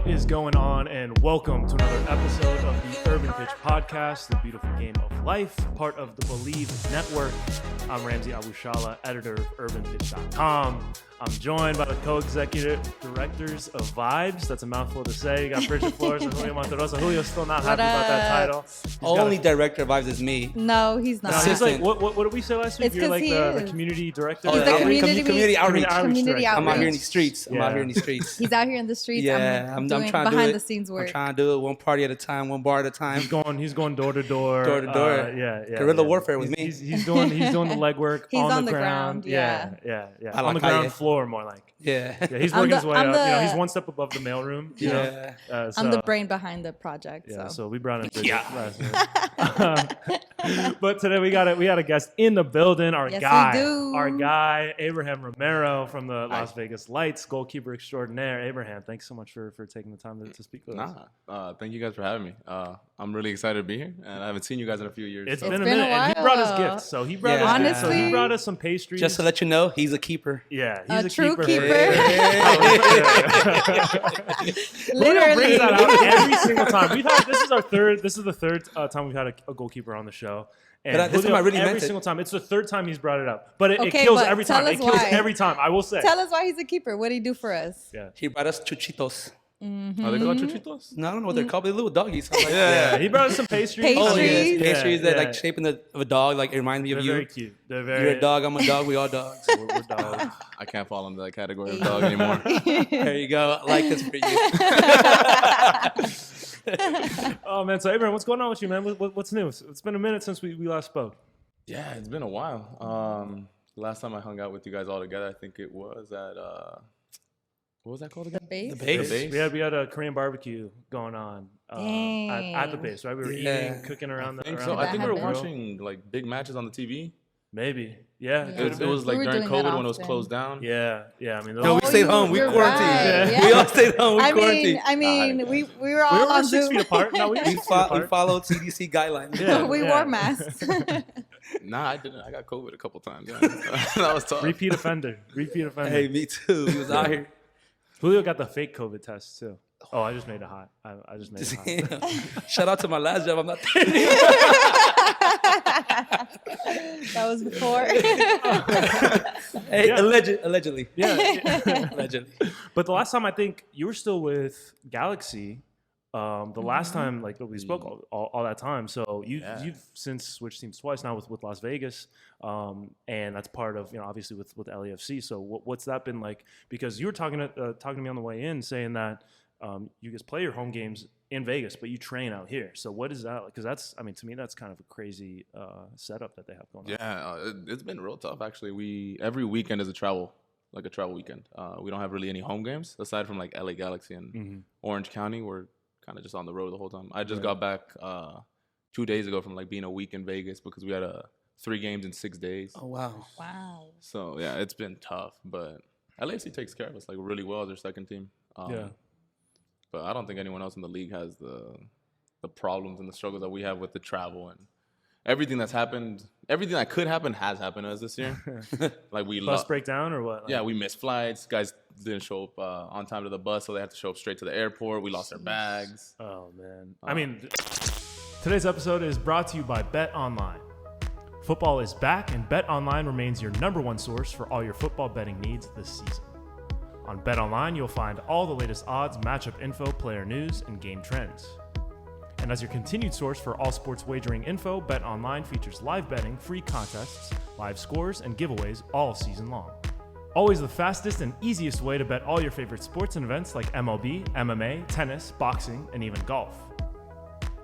is going on, and welcome to another episode of the Urban Pitch Podcast, the beautiful game of life, part of the Believe Network. I'm Ramsey Abushala, editor of urbanpitch.com. I'm joined by the co-executive directors of Vibes. That's a mouthful to say. You got Bridget Flores and Julio Monterosa. Julio's still not happy about that title. Only director of Vibes is me. No, he's not. No, he's like, what did we say last week? It's You're like the is. community director. He's the community outreach. Community I'm out outreach. here in the streets. Yeah. He's out here in the streets. Yeah, I'm I'm doing trying to do behind it. the scenes work. I'm trying to do it one party at a time, one bar at a time. He's going door to door. Door to door. Yeah. Guerrilla warfare with me. He's doing the legwork He's on on the the ground. ground, yeah. On like the ground calle. floor, more like. Yeah. Yeah, he's working his way I'm up. the- He's one step above the mailroom. You know? Yeah. I'm the brain behind the project. Yeah, so. so we brought in Bridget last week. But today we got a guest in the building. Our Yes, guy, we do. our guy, Abraham Romero from the Las Vegas Lights, goalkeeper extraordinaire. Abraham, thanks so much for taking the time to speak with us. Thank you guys for having me. I'm really excited to be here, and I haven't seen you guys in a few years. It's so. been a been a minute, and he brought us while. gifts. So he brought Yeah. us gifts. So he Honestly. brought us some pastries. Just to let you know, he's a keeper. Yeah, A he's a true keeper. Julio brings that out Literally. every single time. This is the third time we've had a goalkeeper on the show. And But this Julio, time I really every meant it. single time. It's the third time he's brought it up. But it Okay, kills but every tell time. It us kills why. every time. I will say. Tell us why he's a keeper. What did he do for us? Yeah. He brought us chuchitos. Are they called chuchitos? No, I don't know what they're called. They're little doggies. I'm like, Yeah, he brought us some pastries. Pastries. Oh, yes. Pastries. Pastries that Yeah. like shaping of a dog. Like it reminds me They're of you. very cute. They're very. You're a dog. I'm a dog. We all dogs. We're dogs. I can't fall into that category of dog anymore. There you go. I like this for you. Oh man, so Abraham, what's going on with you, man? What's new? It's been a minute since we last spoke. Yeah, it's been a while. Last time I hung out with you guys all together, I think it was at what was that called again? Base? The base. base? We had a Korean barbecue going on at the base, right? We were eating, cooking around I think around so. the I think we were grill. watching like big matches on the TV. Maybe, yeah. Yeah. It was like We were during doing that COVID when it was often. closed down. Yeah. I mean, No, we stayed home. We you're quarantined. right. Yeah. We all stayed home. We I quarantined. mean, we were we all were on 6 Zoom. feet apart. No, we were 6 feet We apart. followed CDC guidelines. Yeah. We wore masks. Nah, I didn't. I got COVID a couple times. Yeah. That was tough. Repeat offender. Hey, me too. We was out here. Julio got the fake COVID test too. Oh, I just made it hot. I just made it hot. Shout out to my last job. I'm not there anymore. That was before. Hey, Yeah. allegedly. Yeah. Allegedly. But the last time I think you were still with Galaxy. The last time like we spoke all that time. So you've since switched teams twice now with Las Vegas, and that's part of obviously with LAFC. So what's that been like? Because you were talking to me on the way in, saying that you guys play your home games in Vegas, but you train out here. So what is that like? Because to me that's kind of a crazy setup that they have going on. Yeah, it's been real tough actually. Every weekend is a travel weekend. We don't have really any home games aside from like LA Galaxy and Orange County. We're kind of just on the road the whole time. I just got back 2 days ago from like being a week in Vegas because we had 3 games in 6 days. Oh, wow. Wow. So yeah, it's been tough, but LAFC takes care of us like really well as their second team. But I don't think anyone else in the league has the problems and the struggles that we have with the travel and everything that's happened. Everything that could happen has happened to us this year. Like we Bus breakdown or what? Yeah, we missed flights. Guys didn't show up on time to the bus, so they had to show up straight to the airport. We lost our bags. Oh, man. I mean, today's episode is brought to you by Bet Online. Football is back, and Bet Online remains your #1 source for all your football betting needs this season. On Bet Online, you'll find all the latest odds, matchup info, player news, and game trends. And as your continued source for all sports wagering info, Bet Online features live betting, free contests, live scores, and giveaways all season long. Always the fastest and easiest way to bet all your favorite sports and events like MLB, MMA, tennis, boxing, and even golf.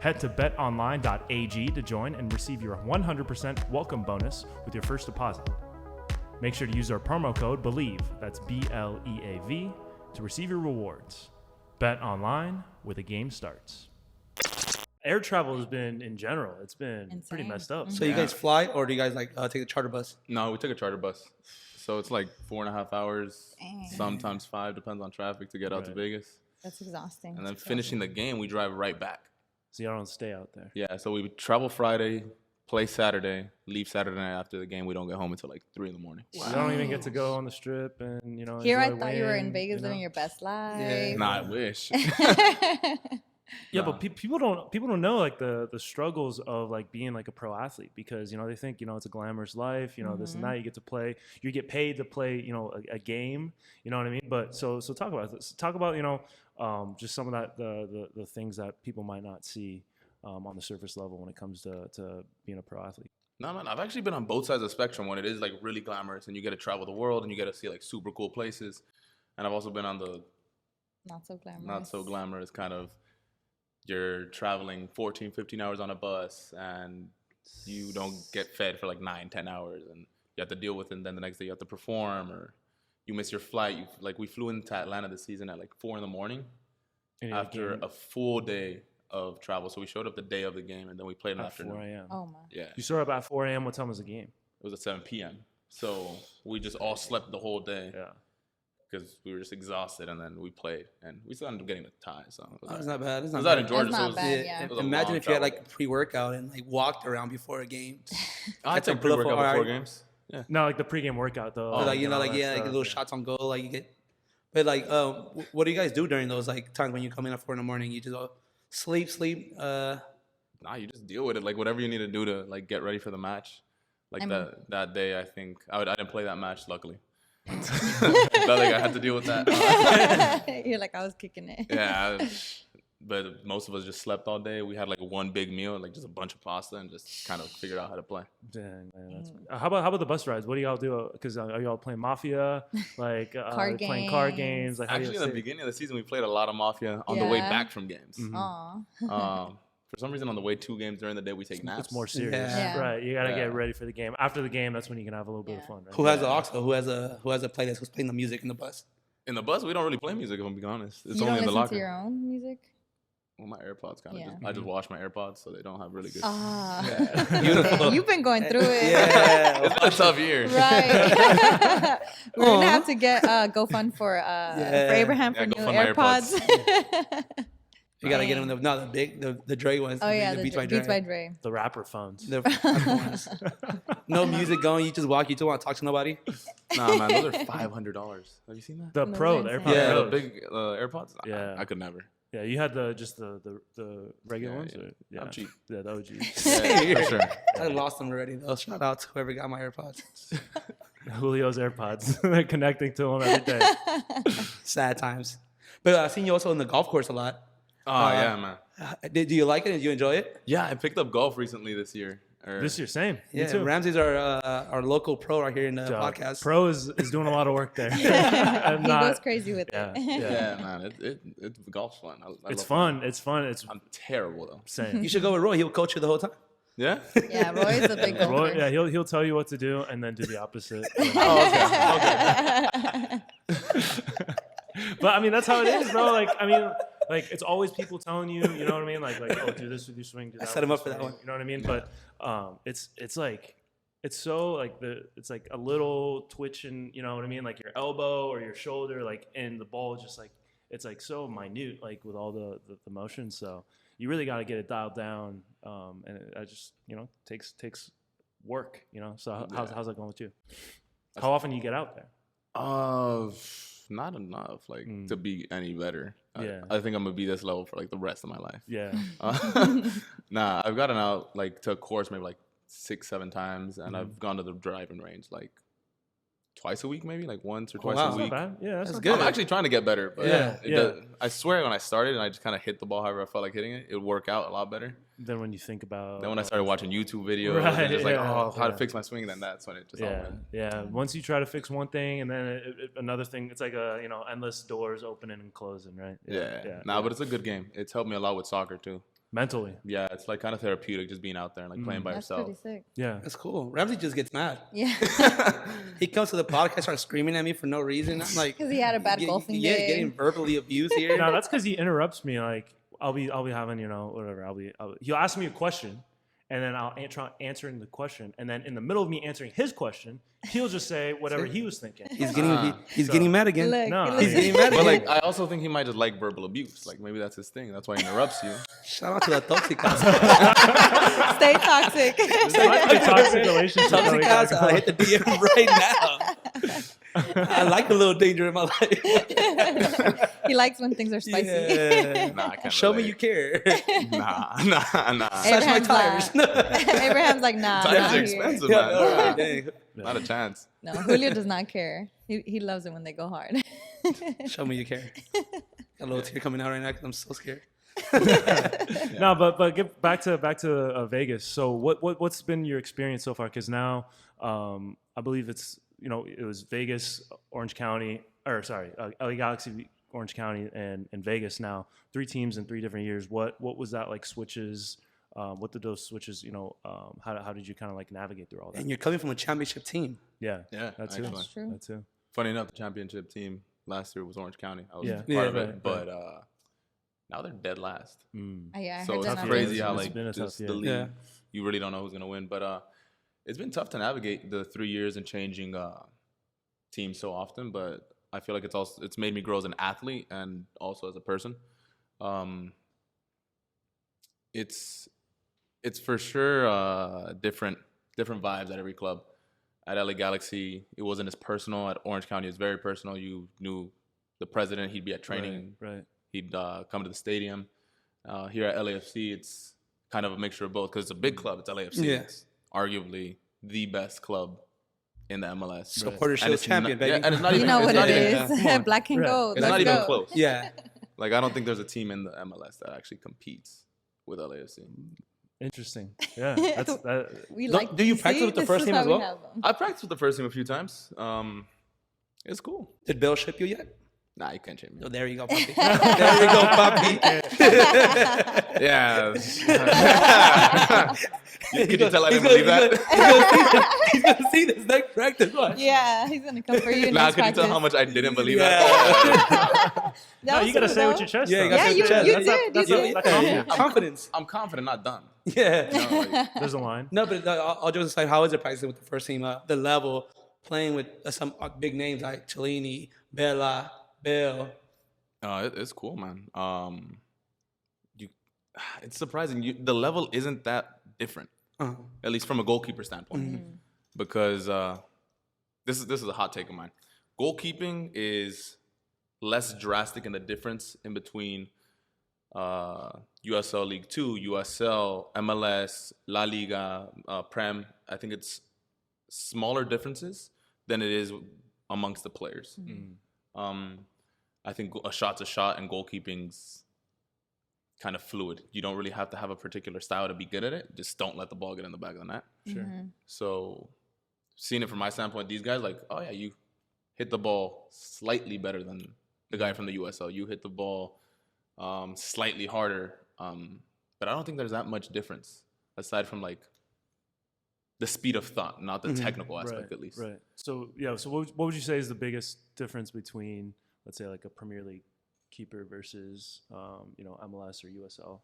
Head to betonline.ag to join and receive your 100% welcome bonus with your first deposit. Make sure to use our promo code BELIEVE, that's BLEAV, to receive your rewards. Bet online where the game starts. Air travel has been, in general, it's been pretty Insane. messed up. So you guys fly or do you guys like take a charter bus? No, we took a charter bus. So it's like 4.5 hours, Dang. sometimes 5, depends on traffic to get out to Right. Vegas. That's exhausting. And then finishing the game, we drive right back. So you don't stay out there. Yeah, so we would travel Friday, play Saturday, leave Saturday night after the game. We don't get home until like 3 in the morning. You don't even get to go on the strip and Here I enjoy thought you were in wing, Vegas living your best life. Yeah. Nah, I wish. Yeah, Nah. but people don't know like the struggles of like being like a pro athlete, because they think it's a glamorous life, this and that. You get to play, you get paid to play a game, you know what I mean. But so talk about this. Talk about just some of that the things that people might not see on the surface level when it comes to being a pro athlete. No, man, I've actually been on both sides of the spectrum when it is like really glamorous and you get to travel the world and you get to see like super cool places. And I've also been on the not so glamorous kind of, you're traveling 14, 15 hours on a bus and you don't get fed for like 9-10 hours and you have to deal with it, and then the next day you have to perform, or you miss your flight. We flew into Atlanta this season at like 4 in the morning after a full day of travel. So we showed up the day of the game and then we played in the afternoon. 4 a.m. Oh my. Yeah. You showed up at 4 a.m. What time was the game? It was at 7 p.m. So we just all slept the whole day. Yeah. Because we were just exhausted, and then we played, and we still ended up getting a tie. So It's not bad. It's I not was out bad. in Georgia, That's so not it was, bad, it yeah. was a Imagine long if you had travel. like pre-workout and like walked around before a game. I That's a take pre-workout bluff, before alright. games. Yeah. No, like the pregame workout though. But, like and all that like stuff, little shots on goal, like you get. But like, what do you guys do during those like times when you come in at 4 in the morning? You just sleep. Nah, you just deal with it. Like whatever you need to do to like get ready for the match. Like that day, I think I didn't play that match. Luckily, I had to deal with that. You're like, I was kicking it. Yeah, but most of us just slept all day. We had like one big meal, like just a bunch of pasta, and just kind of figured out how to play. Dang, man, how about the bus rides? What do y'all do? Because are y'all playing Mafia, like playing card games? Like, how do you Actually, in the beginning of the season, we played a lot of Mafia on the way Yeah. back from games. Aw. For some reason, on the way to games during the day, we take naps. It's more serious, Yeah. right? You gotta Yeah. get ready for the game. After the game, that's when you can have a little bit of Yeah. fun, right? Who has the aux? Who has a playlist? Who's playing the music in the bus? In the bus, we don't really play music, if I'm being honest. It's You only don't in the listen locker. to your own music? Well, my AirPods kind of Yeah. I just wash my AirPods, so they don't have really good. Ah. Beautiful. You've been going through it. Yeah. It's been a tough year. Right. We're gonna Aw. have to get GoFund for Abraham for Yeah, new GoFund my AirPods. You gotta get them the Dre ones. Oh yeah, the Beats Beats by by Dre. The rapper phones. The ones. No music going. You just walk. You don't want to talk to nobody. Nah, man, those are $500. Have you seen that? The Those Pro, are the insane. AirPods. Yeah. The Pros. big AirPods? Nah, Yeah. I could never. Yeah, you had the regular Yeah, ones. yeah. Or, yeah, I'm cheap. Yeah, the OG. Yeah, for sure. I lost them already though. Shout out to whoever got my AirPods. Julio's AirPods. They're connecting to them every day. Sad times. But I've seen you also in the golf course a lot. Oh, yeah, man. Do you like it? Did you enjoy it? Yeah, I picked up golf recently this year. This year, same. Me Yeah, too. Ramsey's our local pro right here in the Job. podcast. Pro is doing a lot of work there. He I'm not- goes crazy with Yeah, it. yeah. Yeah, man, it's golf's fun. I It's love fun. It's fun. It's I'm terrible though. same. You should go with Roy. He'll coach you the whole time. Yeah. Yeah, Roy's a big golfer. Roy, yeah, he'll tell you what to do and then do the opposite. But I mean, that's how it is, bro. Like, I mean, like it's always people telling you, you know what I mean? Like, oh, do this with your swing. Do that set with him your up for that swing, one. You know what I mean? But it's like it's so like it's like a little twitch and you know what I mean, like your elbow or your shoulder, like and the ball is just like it's like so minute, like with all the motion. So you really got to get it dialed down, and I just takes work, So how's that going with you? How often do you get out there? Not enough, like to be any better. Yeah. I think I'm gonna be this level for like the rest of my life. Yeah. Nah, I've gotten out like to a course maybe like 6-7 times, and I've gone to the driving range like twice a week, maybe like once or twice wow. a That's not week. bad. Yeah, that's That's not good. I'm actually trying to get better, but Yeah, I swear when I started and I just kind of hit the ball however I felt like hitting it, it would work out a lot better. Then when you think about Then when I started watching YouTube videos, Right, and just like, yeah, how to yeah. fix my swing, then that's when it just all yeah, went. yeah. Once you try to fix one thing, and then another thing, it's like a endless doors opening and closing, right? Yeah. Nah, but it's a good game. It's helped me a lot with soccer too. mentally, Yeah, it's like kind of therapeutic just being out there and like playing by That's yourself. pretty sick. yeah. That's cool. Ramsey just gets mad. Yeah. He comes to the podcast, starts screaming at me for no reason. I'm like, 'Cause he had a bad golfing yeah, day. getting verbally abused here. No, that's because he interrupts me. Like I'll be having whatever. He'll ask me a question, and then I'll try answering the question, and then in the middle of me answering his question, he'll just say whatever he was thinking. He's getting mad again. Look, No, he He's listens. getting mad But again. like, I also think he might just like verbal abuse. Like maybe that's his thing. That's why he interrupts you. Shout out to the toxic casa. Stay toxic. This might be a toxic relationship. that we Toxic got casa. I going. hit the DM right now. I like a little danger in my life. He likes when things are spicy. Yeah. Nah, I can't. Show me relate. you care. Nah. Slash my tires. Abraham's like, nah, Tires not are here. expensive, Yeah, man. all right, dang. Not a chance. No, Julio does not care. He loves it when they go hard. Show me you care. Got a little tear coming out right now because I'm so scared. No, but get back to Vegas. So what's been your experience so far? Because now I believe it's it was Vegas, Orange County, LA Galaxy, Orange County, and Vegas. Now 3 teams in 3 different years. What was that like? Switches. What did those switches? How did you kind of like navigate through all that? And you're coming from a championship team. Yeah, Yeah, that's true. actually. That's true. That too. Funny enough, the championship team last year was Orange County. I was Yeah. part Yeah, of it, right, but now they're dead last. Yeah, I So heard it's that. tough on year. crazy Facebook. how It's like been a tough just year. the league, Yeah. you really don't know who's gonna win. But it's been tough to navigate the 3 years and changing teams so often. But I feel like it's made me grow as an athlete and also as a person. It's for sure different vibes at every club. At LA Galaxy, it wasn't as personal. At Orange County, it was very personal. You knew the president; he'd be at training. Right. He'd come to the stadium. Here at LAFC, it's kind of a mixture of both because it's a big club. It's LAFC. Yeah. It's arguably the best club in the MLS. Supporter And Shield it's champion, baby. Yeah, and it's not You even. know it's what not it even, is. Come on. Black and Yeah. gold. It's Let's not even go. close. Yeah. Like I don't think there's a team in the MLS that actually competes with LAFC. Interesting. Yeah. That. We Do- like. do you practice see, with the this first is team why as we well? have them. I practiced with the first team a few times. It's cool. Did Bill ship you yet? Nah, you can't change me. Oh, there you go, puppy. There you go, puppy. Yeah. Could you tell I didn't believe that? He's gonna see this next practice. Watch. Yeah, he's gonna come for you. Nah, next could you tell how practice. much I didn't believe Yeah. that? No, you gotta say it with your chest. Yeah, you though. gotta Yeah, say you it with your did. chest. That's You a- did. that's confidence. Confidence. I'm confident, not done. Yeah. You know, like, There's a line. No, but all jokes aside, how is it practicing with the first team? The level, playing with some big names like Cellini, Bella, Bale. it's cool, man. It's surprising. The level isn't that different, at least from a goalkeeper standpoint, because this is a hot take of mine. Goalkeeping is less drastic in the difference in between USL League 2, USL, MLS, La Liga, Prem. I think it's smaller differences than it is amongst the players. I think a shot's a shot and goalkeeping's kind of fluid. You don't really have to have a particular style to be good at it. Just don't let the ball get in the back of the net. Sure. So seeing it from my standpoint, these guys like, oh yeah, you hit the ball slightly better than the guy from the USL. You hit the ball slightly harder. But I don't think there's that much difference aside from like the speed of thought, not the technical aspect at least. Right. So yeah. So what would you say is the biggest difference between, let's say, like a Premier League keeper versus MLS or USL?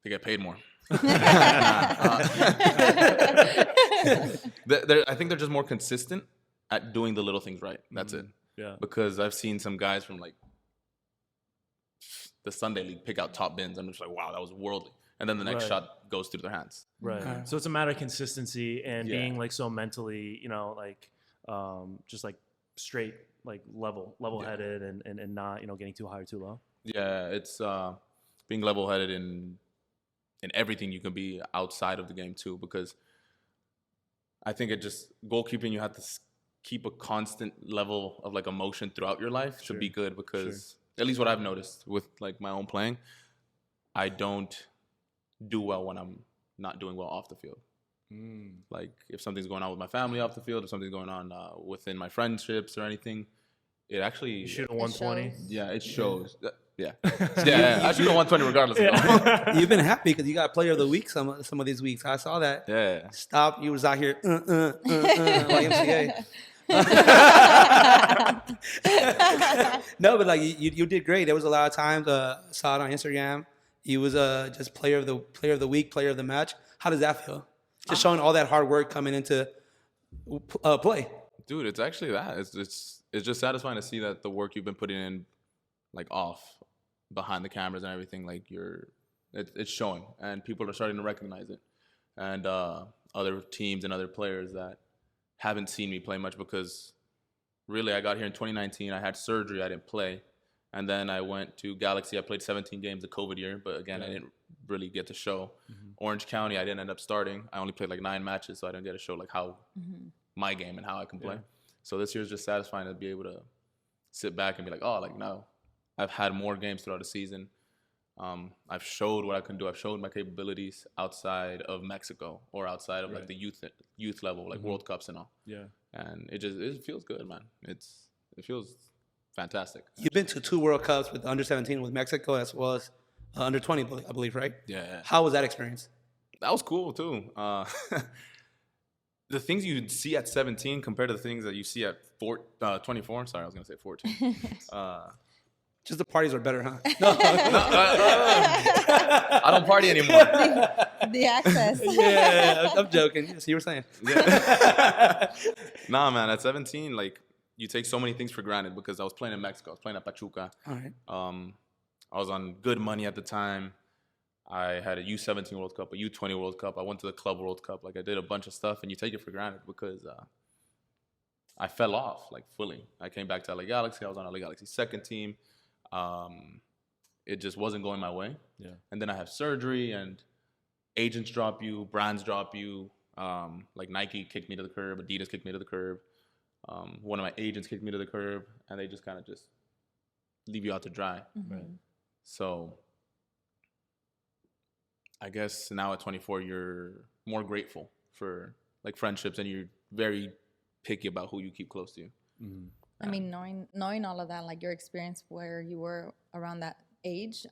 They get paid more. Mm-hmm. I think they're just more consistent at doing the little things right. That's it. Yeah. Because I've seen some guys from like the Sunday League pick out top bins. I'm just like, wow, that was worldly. And then the next Right. shot goes through their hands. Right. So it's a matter of consistency and Yeah. being like so mentally, just like straight, like level-headed and not, getting too high or too low. Yeah, it's being level-headed in everything you can be outside of the game too. Because I think goalkeeping, you have to keep a constant level of like emotion throughout your life to be good. Because at least what I've noticed with like my own playing, I don't do well when I'm not doing well off the field. Like if something's going on with my family off the field, if something's going on within my friendships or anything, it actually You shoot a 120. yeah, it shows. Yeah. I shoot a 120 regardless. You've been happy because you got player of the week some of these weeks. I saw that. Yeah. Stop. You was out here. YMCA. No, but like you did great. There was a lot of times saw it on Instagram. He was just player of the week, player of the match. How does that feel? Just showing all that hard work coming into play. Dude, it's actually that. It's just satisfying to see that the work you've been putting in, like off, behind the cameras and everything, like it's showing, and people are starting to recognize it. And other teams and other players that haven't seen me play much, because really I got here in 2019. I had surgery. I didn't play. And then I went to Galaxy. I played 17 games the COVID year, but again, I didn't really get to show. Orange County, I didn't end up starting. I only played like 9 matches, so I didn't get to show like how my game and how I can play. So this year is just satisfying to be able to sit back and be like, oh, like no, I've had more games throughout the season. I've showed what I can do. I've showed my capabilities outside of Mexico or outside of like the youth level, like World Cups and all. Yeah. And it feels good, man. It feels fantastic. You've been to 2 World Cups with under 17 with Mexico as well as under 20, I believe, right? Yeah. How was that experience? That was cool too. The things you see at 17 compared to the things that you see at 24. Sorry, I was gonna say 14. Just the parties are better, huh? I don't party anymore. The access. Yeah, I'm joking. Yes, you were saying. Nah, man. At 17, like you take so many things for granted, because I was playing in Mexico. I was playing at Pachuca. All right. I was on good money at the time. I had a U17 World Cup, a U20 World Cup. I went to the Club World Cup. Like I did a bunch of stuff, and you take it for granted because I fell off like fully. I came back to LA Galaxy. I was on LA Galaxy's second team. It just wasn't going my way. Yeah. And then I have surgery, and agents drop you, brands drop you. Like Nike kicked me to the curb, Adidas kicked me to the curb. One of my agents kicked me to the curb, and they just kind of just leave you out to dry. Right. So I guess now at 24, you're more grateful for like friendships, and you're very picky about who you keep close to you. I mean, knowing all of that, like your experience where you were around that age,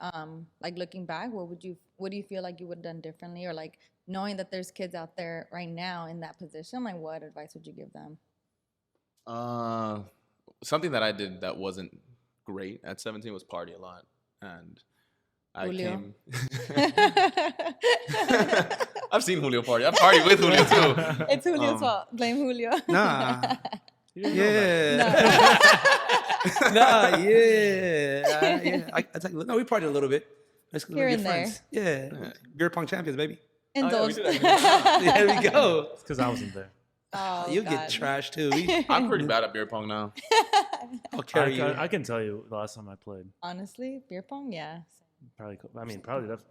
like looking back, what do you feel like you would have done differently? Or like knowing that there's kids out there right now in that position, like what advice would you give them? Something that I did that wasn't great at 17 was party a lot. And Julio. I've seen Julio party. I've partied with Julio too. It's Julio's fault. Blame Julio. Nah. No. Nah, yeah. No, we partied a little bit. Here and there. Friends. Yeah. Beer pong champions, baby. Indulged. There we go. It's because I wasn't there. Oh, you God. get trashed too. I'm pretty bad at beer pong now. I'll carry you. I can tell you the last time I played. Honestly, beer pong, yeah. Probably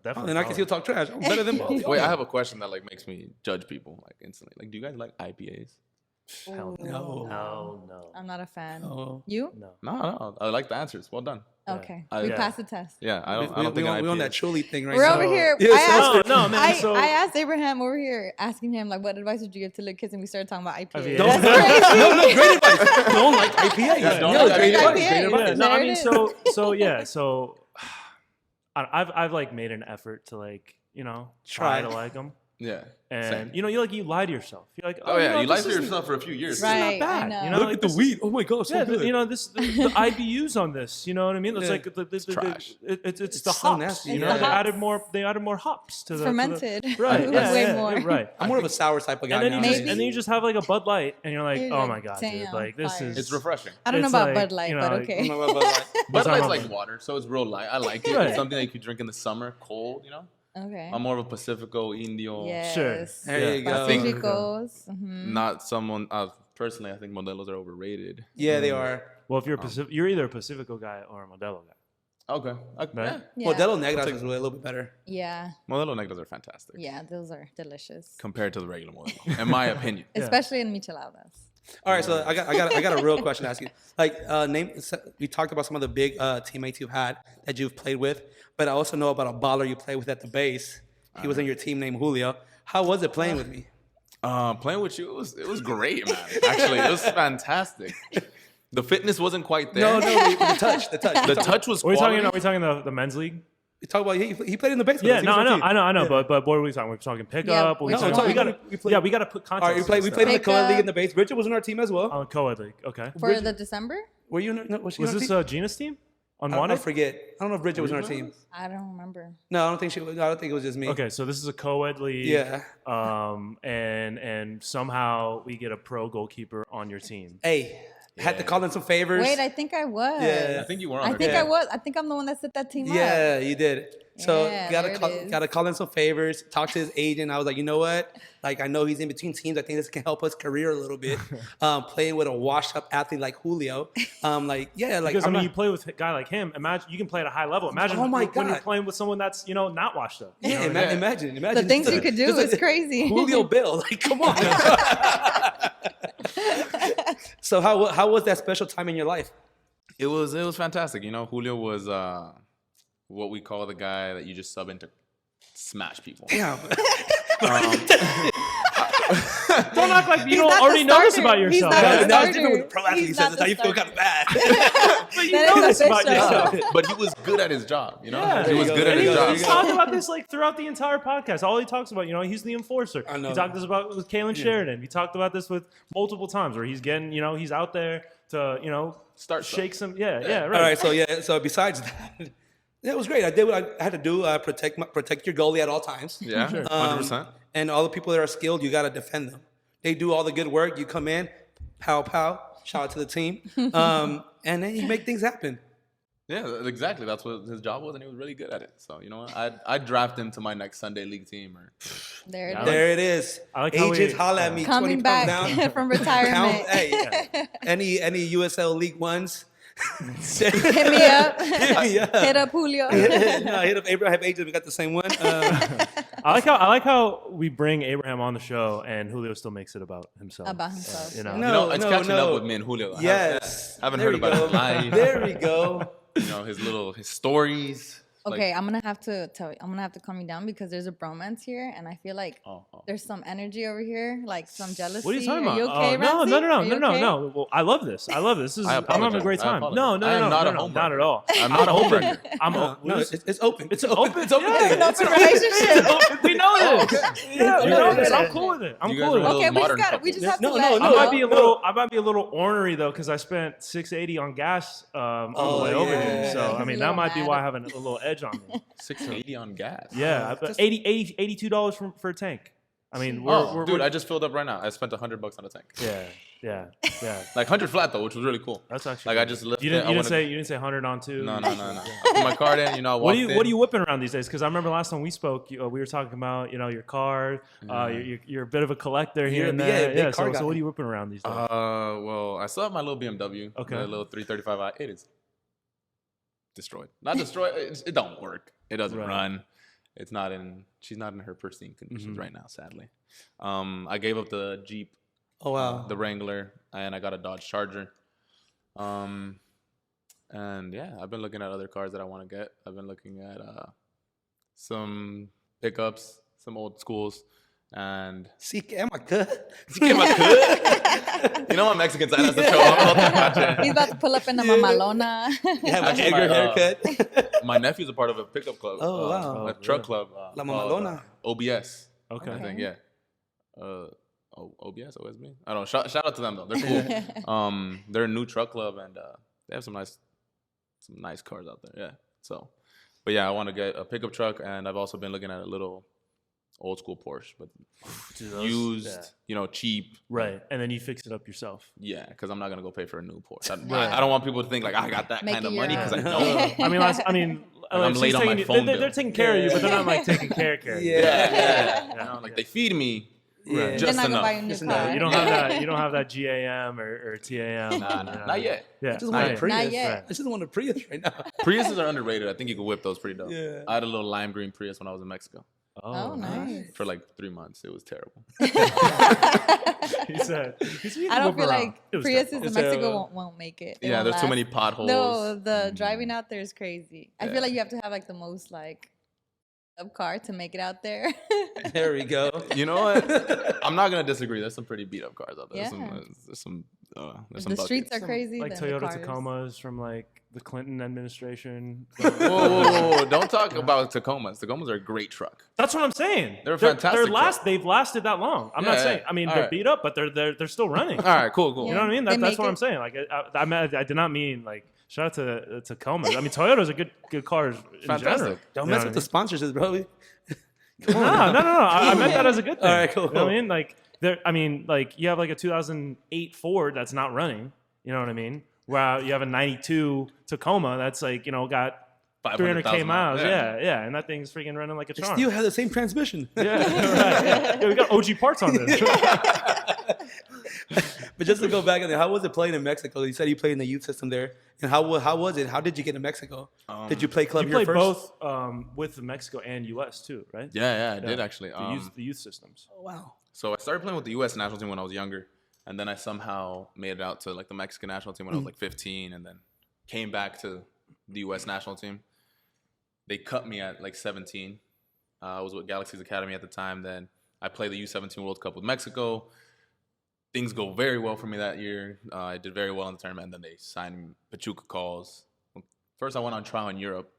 definitely. And I can still talk trash. I'm better than both. Wait, I have a question that like makes me judge people like instantly. Like, do you guys like IPAs? Hell no. Hell no. I'm not a fan. No. You? No. No. I like the answers. Well done. Okay. Yeah. We passed the test. Yeah, I don't think we're on that truly thing right We're now. over here. Yeah, I asked Abraham over here, asking him like, what advice would you give to little kids? And we started talking about IPA. No, great advice. Don't like IPA. Great advice. No, I mean, so I've like made an effort to like, try to like them. Yeah. And you lie to yourself. You're like, you lie to yourself for a few years. Right, it's not bad. Look at the weed. Oh my god, so good. The IBUs on this. You know what I mean? It's like trash. It's the so hops. nasty. They added more hops to the fermented. Right. Way more. Right. I'm more of a sour type of guy now. And then you just have like a Bud Light, and you're like, oh my god, dude, like this fire. is. It's refreshing. I don't know about Bud Light, but okay. Bud Light's like water, so it's real light. I like it. It's something that you could drink in the summer, cold. Okay. I'm more of a Pacifico, Indio. Yes. Sure. There you go. Pacificos. Not someone. Personally, I think Modelos are overrated. Yeah, they are. Well, if you're either a Pacifico guy or a Modelo guy. Okay. Right? Yeah. Modelo Negras is really a little bit better. Yeah. Modelo Negras are fantastic. Yeah, those are delicious. Compared to the regular Modelo, in my opinion. Especially in micheladas. All right, so I got a real question to ask you. Like, we talked about some of the big teammates you've had that you've played with, but I also know about a baller you played with at the base. He was in your team named Julio. How was it playing with me? Playing with you, it was great, man. Actually, it was fantastic. The fitness wasn't quite there. No, the touch. The touch was. Are we talking the men's league? We talk about he played in the base. Yeah, I know. But what are we talking? We're talking pickup. Yeah, We got to put context. All right, we played in the co-ed league in the base. Bridget was in our team as well. On the co-ed league. Okay. For the December? Were you? Was this Gina's team? I Unwanted? forget. I don't know if Bridget was on our team. I don't remember. No, I don't think she was. I don't think it was just me. Okay, so this is a co-ed league. Yeah. And somehow we get a pro goalkeeper on your team. Hey, had to call in some favors. Wait, I think I was. Yeah. I think you were on I there. think Yeah. I was. I think I'm the one that set that team up. Yeah, you did. So Yeah, gotta there it call, is. gotta call in some favors. Talk to his agent. I was like, you know what? Like, I know he's in between teams. I think this can help his career a little bit. Playing with a washed-up athlete like Julio. Because you play with a guy like him. Imagine you can play at a high level. Imagine Oh my when you're God. playing with someone that's not washed up. Yeah, imagine. The things you could do is crazy. Julio Bill, like, come on. So how was that special time in your life? It was fantastic. Julio was what we call the guy that you just sub in to smash people. Damn. Don't act like you He's don't not already the know this starter. about He's yourself. not the That was starter. different with the pro athlete. He's Says not now the you feel starter. kind of bad. But you That know is this about official. yourself. But he was good at his job. Yeah, he was there you good go, at there his you go, job. there He's you go. talking about this like throughout the entire podcast. All he talks about, he's the enforcer. I know. He talked this about with Kalen Sheridan. He talked about this with multiple times where he's getting, he's out there to, Start shake some. Yeah, right. All right, so besides that, it was great. I did what I had to do. Protect your goalie at all times. Yeah, 100%. And all the people that are skilled, you got to defend them. They do all the good work. You come in, pow, pow, shout out to the team. And then you make things happen. Yeah, exactly. That's what his job was, and he was really good at it. So, I'd draft him to my next Sunday league team. There it Yeah, is. There it is. I like how Agents, we- holla at me. Coming 20 pounds back down. from retirement. Hey, any USL League Ones? Hit me up. Hit me up. Hit up Julio. No, hit up Abraham Agent. We got the same one. I like how we bring Abraham on the show and Julio still makes it about himself. About himself. No, It's no, catching no. up with me and Julio. Yes. I haven't There heard we about go. his life. There we go. His stories. Okay, I'm gonna have to tell you. I'm gonna have to calm you down because there's a bromance here, and I feel like Oh. there's some energy over here, like some jealousy. What are you talking about? You okay, No. Ramsey? Are you okay? No. Well, I love this. This is I I'm having a apologize. great I time. apologize. No, I am not a not homebrewer. at all. I'm not a open. homebrewer. I'm No, it's open. It's open. It's open. Yeah, thing. It's an open relationship. we know this. Yeah, we Yeah, know yeah, this. yeah. I'm cool with it. I'm You guys cool with are it. Okay, we just modern got. We just have to No, let no, you no. I might know. be a little ornery though because I spent $6.80 on gas on Oh, the way over yeah. here. So I He's mean a that little might be mad. why I have a little edge on me. $6.80 on gas. Yeah, I bet $82 for a tank. I mean, Dude, I just filled up right now. I spent $100 on a tank. yeah. Like 100 flat though, which was really cool. That's actually Like I good. just lifted. You didn't I say 100 on two. No. I put my card in. I walked What in. are you whipping around these days? Because I remember last time we spoke, we were talking about your car. You're a bit of a collector here and there. big car So guy. what are you whipping around these days? Well, I still have my little BMW. Okay. The little 335i. It is destroyed. Not destroyed. It don't work. It doesn't Right. run. It's not in. She's not in her pristine conditions right now, sadly. I gave up the Jeep, Oh wow. the Wrangler, and I got a Dodge Charger. And yeah, I've been looking at other cars that I want to get. I've been looking at some pickups, some old schools, and Sí, que my cut. you know my Mexican side has to show up. He's about to pull up in the mamalona. You have an Actually, Edgar my, haircut. My nephew's a part of a pickup club. Oh, wow. A truck club. La called, Mamalona. OBS. Okay. I think, yeah. OBS, OSB. I don't know. Shout out to them though. They're cool. They're a new truck club and they have some nice cars out there. Yeah. So, but yeah, I want to get a pickup truck, and I've also been looking at a little old school Porsche, but used, cheap. Right, and then you fix it up yourself. Yeah, because I'm not gonna go pay for a new Porsche. Right. I don't want people to think like I got that Make kind it of your money because I own. don't. I mean, I'm she's late on my taking- phone they're bill. taking care of you, but they're not like taking care of you. Yeah. Like they feed me. Yeah. Just They're not gonna enough. buy you a new Just car. enough. You don't have that. You don't have that GAM or TAM. Nah, not yet. Yeah, I just not want a yet. Prius. Not yet. Right. I just want a Prius right now. Priuses are underrated. I think you could whip those pretty dope. Yeah. I had a little lime green Prius when I was in Mexico Oh, nice. for like 3 months. It was terrible. He said. I don't feel like It was Priuses terrible. in Mexico won't make it. They Yeah, won't there's too last. many potholes. No, the driving out there is crazy. I Yeah. feel like you have to have like the most like up car to make it out there. There we go. You know what? I'm not gonna disagree. There's some pretty beat up cars out there. Yeah. There's some If the streets are buckets. crazy. Like then the Toyota cars. Tacomas from like the Clinton administration. Whoa. Don't talk about Tacomas. Tacomas are a great truck. That's what I'm saying. They're a fantastic truck. They've lasted that long. I'm not Yeah, saying. I mean, all they're right. beat up, but they're still running. All right, cool. You know what I mean? They That's make what it- I'm saying. Like, I did not mean like Shout out to Tacoma. I mean, Toyota's a good car in Fantastic. general. Don't You know mess what with the sponsors, bro. No. I meant that as a good thing. All right, cool. You know what I mean? Like, you have like a 2008 Ford that's not running. You know what I mean? Where you have a 92 Tacoma that's like, got 300K miles. Yeah. And that thing's freaking running like a They charm. still have the same transmission. Yeah, right. Yeah, we got OG parts on this. But just to go back, how was it playing in Mexico? You said you played in the youth system there. And how was it? How did you get to Mexico? Did you play club You here played first? both with Mexico and U.S. too, right? Yeah, I did actually. The youth systems. Oh, wow. So I started playing with the U.S. national team when I was younger, and then I somehow made it out to like the Mexican national team when I was like 15, and then came back to the U.S. national team. They cut me at like 17. I was with Galaxy's Academy at the time. Then I played the U17 World Cup with Mexico. Things go very well for me that year. I did very well in the tournament, and then they signed me. Pachuca calls. First, I went on trial in Europe,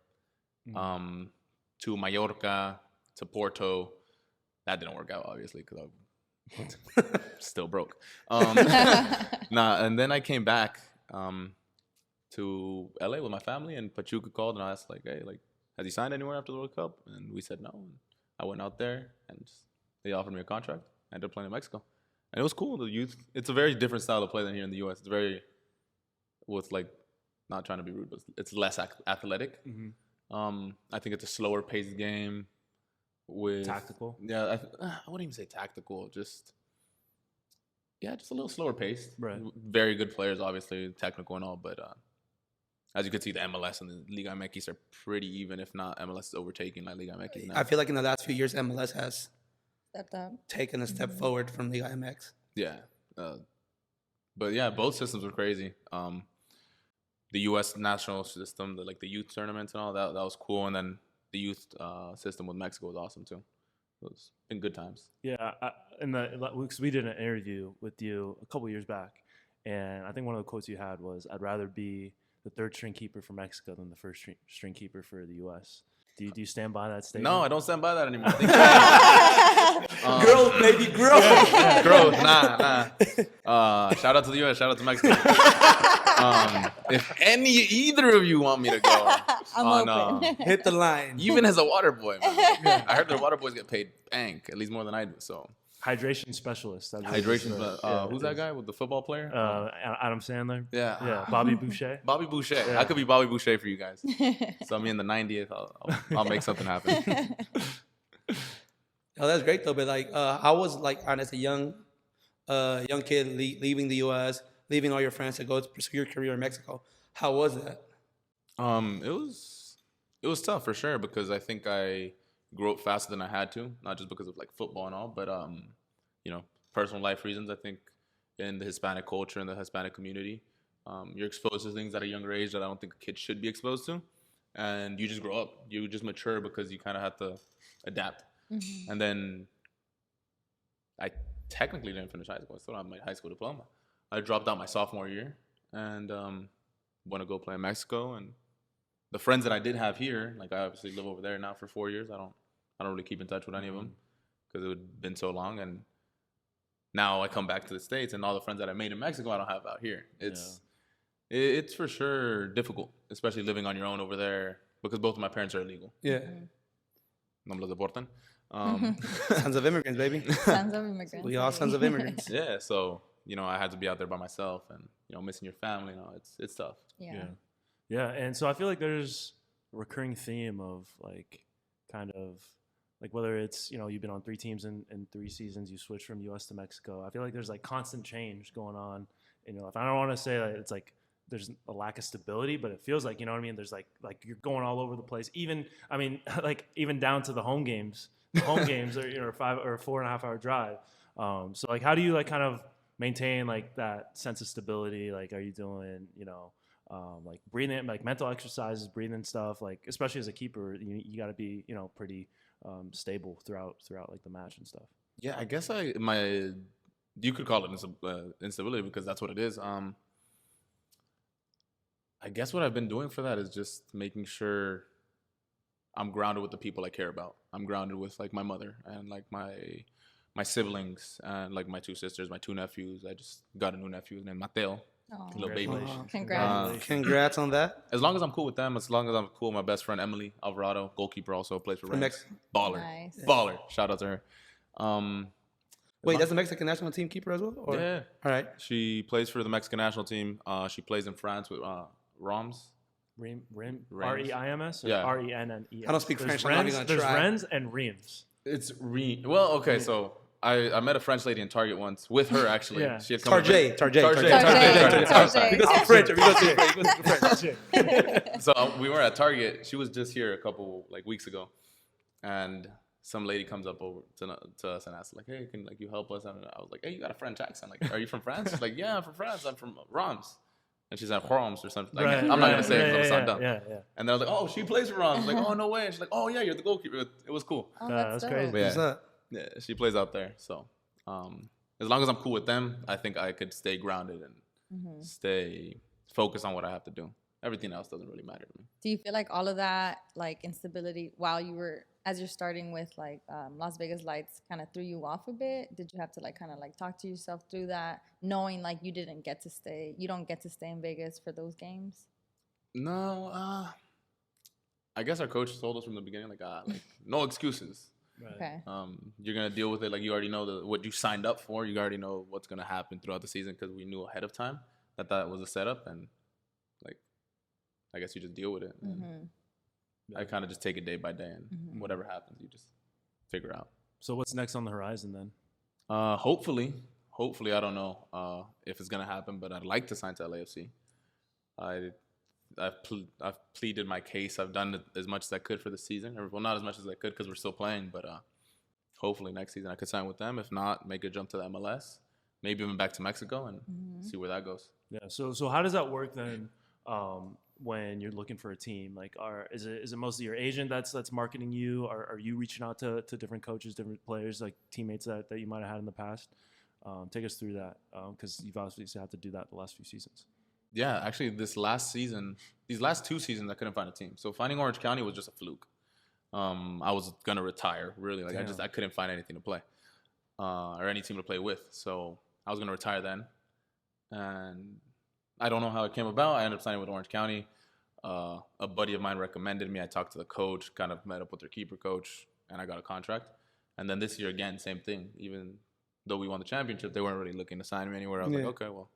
to Mallorca, to Porto. That didn't work out, obviously, because I'm still broke. And then I came back to LA with my family, and Pachuca called, and I asked, like, hey, like, has he signed anywhere after the World Cup? And we said no. And I went out there, and they offered me a contract. I ended up playing in Mexico. And it was cool. The youth, it's a very different style of play than here in the U.S. It's very, like, not trying to be rude, but it's less athletic. I think it's a slower paced game with Tactical. Yeah, I wouldn't even say tactical. Just a little slower paced. Right. Very good players, obviously, technical and all. But as you can see, the MLS and the Liga MX are pretty even. If not, MLS is overtaking like Liga MX now. I feel like in the last few years, MLS has Stepped up. taken a step forward from Liga MX. Yeah. But yeah, both systems were crazy. The U.S. national system, the youth tournaments and all that was cool. And then the youth system with Mexico was awesome too. It's been good times. Yeah, because we did an interview with you a couple years back, and I think one of the quotes you had was, "I'd rather be the third string keeper for Mexico than the first string keeper for the U.S." Do you stand by that statement? No, I don't stand by that anymore. Growth, baby, growth. Growth, nah. Shout out to the U.S., shout out to Mexico. If either of you want me to go I'm open. Hit the line. even as a water boy, man. I heard the water boys get paid bank, at least more than I do. So Hydration specialist. hydration. Who's that guy with the football player? Adam Sandler. Yeah. Yeah, Bobby Boucher. Bobby Boucher. Yeah. I could be Bobby Boucher for you guys. So me in the 90th, I'll make something happen. Oh, that's great though. But I was as a young kid leaving the U.S., leaving all your friends to go to pursue your career in Mexico. How was that? It was tough for sure because I think I grew up faster than I had to, not just because of football and all, but personal life reasons. I think in the Hispanic culture and the Hispanic community, you're exposed to things at a younger age that I don't think a kid should be exposed to, and you just grow up. You just mature because you kind of have to adapt. And then I technically didn't finish high school. I still don't have my high school diploma. I dropped out my sophomore year and want to go play in Mexico. And the friends that I did have here, I obviously live over there now for 4 years. I don't really keep in touch with any of them because it had been so long. And now I come back to the States, and all the friends that I made in Mexico, I don't have out here. It's for sure difficult, especially living on your own over there because both of my parents are illegal. Yeah. No me los deportan. Sons of immigrants, baby. Sons of immigrants. We all sons of immigrants. Yeah, so I had to be out there by myself, and missing your family. It's tough. Yeah, and so I feel like there's a recurring theme of whether it's you've been on 3 teams in 3 seasons, you switch from U.S. to Mexico. I feel like there's constant change going on. If I don't want to say that it's there's a lack of stability, but it feels like there's you're going all over the place. Even even down to the home games. The home games are 5 or 4.5 hour drive. So how do you kind of maintain that sense of stability? Are you doing breathing, mental exercises, breathing stuff? Especially as a keeper, you got to be pretty stable throughout the match and stuff. Yeah, I guess you could call it instability because that's what it is. I guess what I've been doing for that is just making sure I'm grounded with the people I care about. I'm grounded with my mother and my siblings and my 2 sisters, my 2 nephews. I just got a new nephew named Mateo. Oh, little baby. congrats. Congrats on that. As long as I'm cool with them, as long as I'm cool with my best friend Emily Alvarado, goalkeeper, also plays for Rams. Mexico. Baller, Nice. baller. Shout out to her. Wait, that's the Mexican national team keeper as well? Or? Yeah. All right. She plays for the Mexican national team. She plays in France with Roms. Rim, Reims. REIMS? Yeah. RENNES. I don't speak French. I'm not even gonna There's try. Rennes and Reims. It's Well, okay, so I met a French lady in Target once with her actually. Yeah. She had come to Target. Target. We go speak French. We go speak French. So we were at Target. She was just here a couple weeks ago, and some lady comes up over to us and asks like, "Hey, can you help us?" And I was like, "Hey, you got a French accent? Like, are you from France?" She's like, "Yeah, I'm from France. I'm from Roms." And she's at Roms or something. Like, I'm not gonna say it because I'm done. Yeah. And then I was like, "Oh, she plays for Roms." I was like, "Oh, no way." And she's like, "Oh yeah, you're the goalkeeper." It was cool. Oh, That's dope. crazy. But yeah. What's up? Yeah, she plays out there. So as long as I'm cool with them, I think I could stay grounded and stay focused on what I have to do. Everything else doesn't really matter to me. Do you feel like all of that instability while you were as you're starting with Las Vegas Lights kind of threw you off a bit? Did you have to talk to yourself through that, knowing you don't get to stay in Vegas for those games? No, I guess our coach told us from the beginning no excuses. Right. Okay. You're gonna deal with it. You already know what you signed up for. You already know what's gonna happen throughout the season because we knew ahead of time that was a setup, and I guess you just deal with it. And I kind of just take it day by day, and whatever happens, you just figure out. So what's next on the horizon then? Hopefully, I don't know if it's gonna happen, but I'd like to sign to LAFC. I've pleaded my case. I've done as much as I could for the season. Well, not as much as I could because we're still playing, but hopefully next season I could sign with them. If not, make a jump to the MLS, maybe even back to Mexico and see where that goes. Yeah. So how does that work then? When you're looking for a team, is it mostly your agent that's marketing you? Are you reaching out to different coaches, different players, teammates that you might have had in the past? Take us through that because you've obviously had to do that the last few seasons. Yeah, actually, these last 2 seasons, I couldn't find a team. So finding Orange County was just a fluke. I was gonna retire, really. I couldn't find anything to play, or any team to play with. So I was gonna retire then, and I don't know how it came about. I ended up signing with Orange County. A buddy of mine recommended me. I talked to the coach, kind of met up with their keeper coach, and I got a contract. And then this year again, same thing. Even though we won the championship, they weren't really looking to sign me anywhere. I was like, okay, well.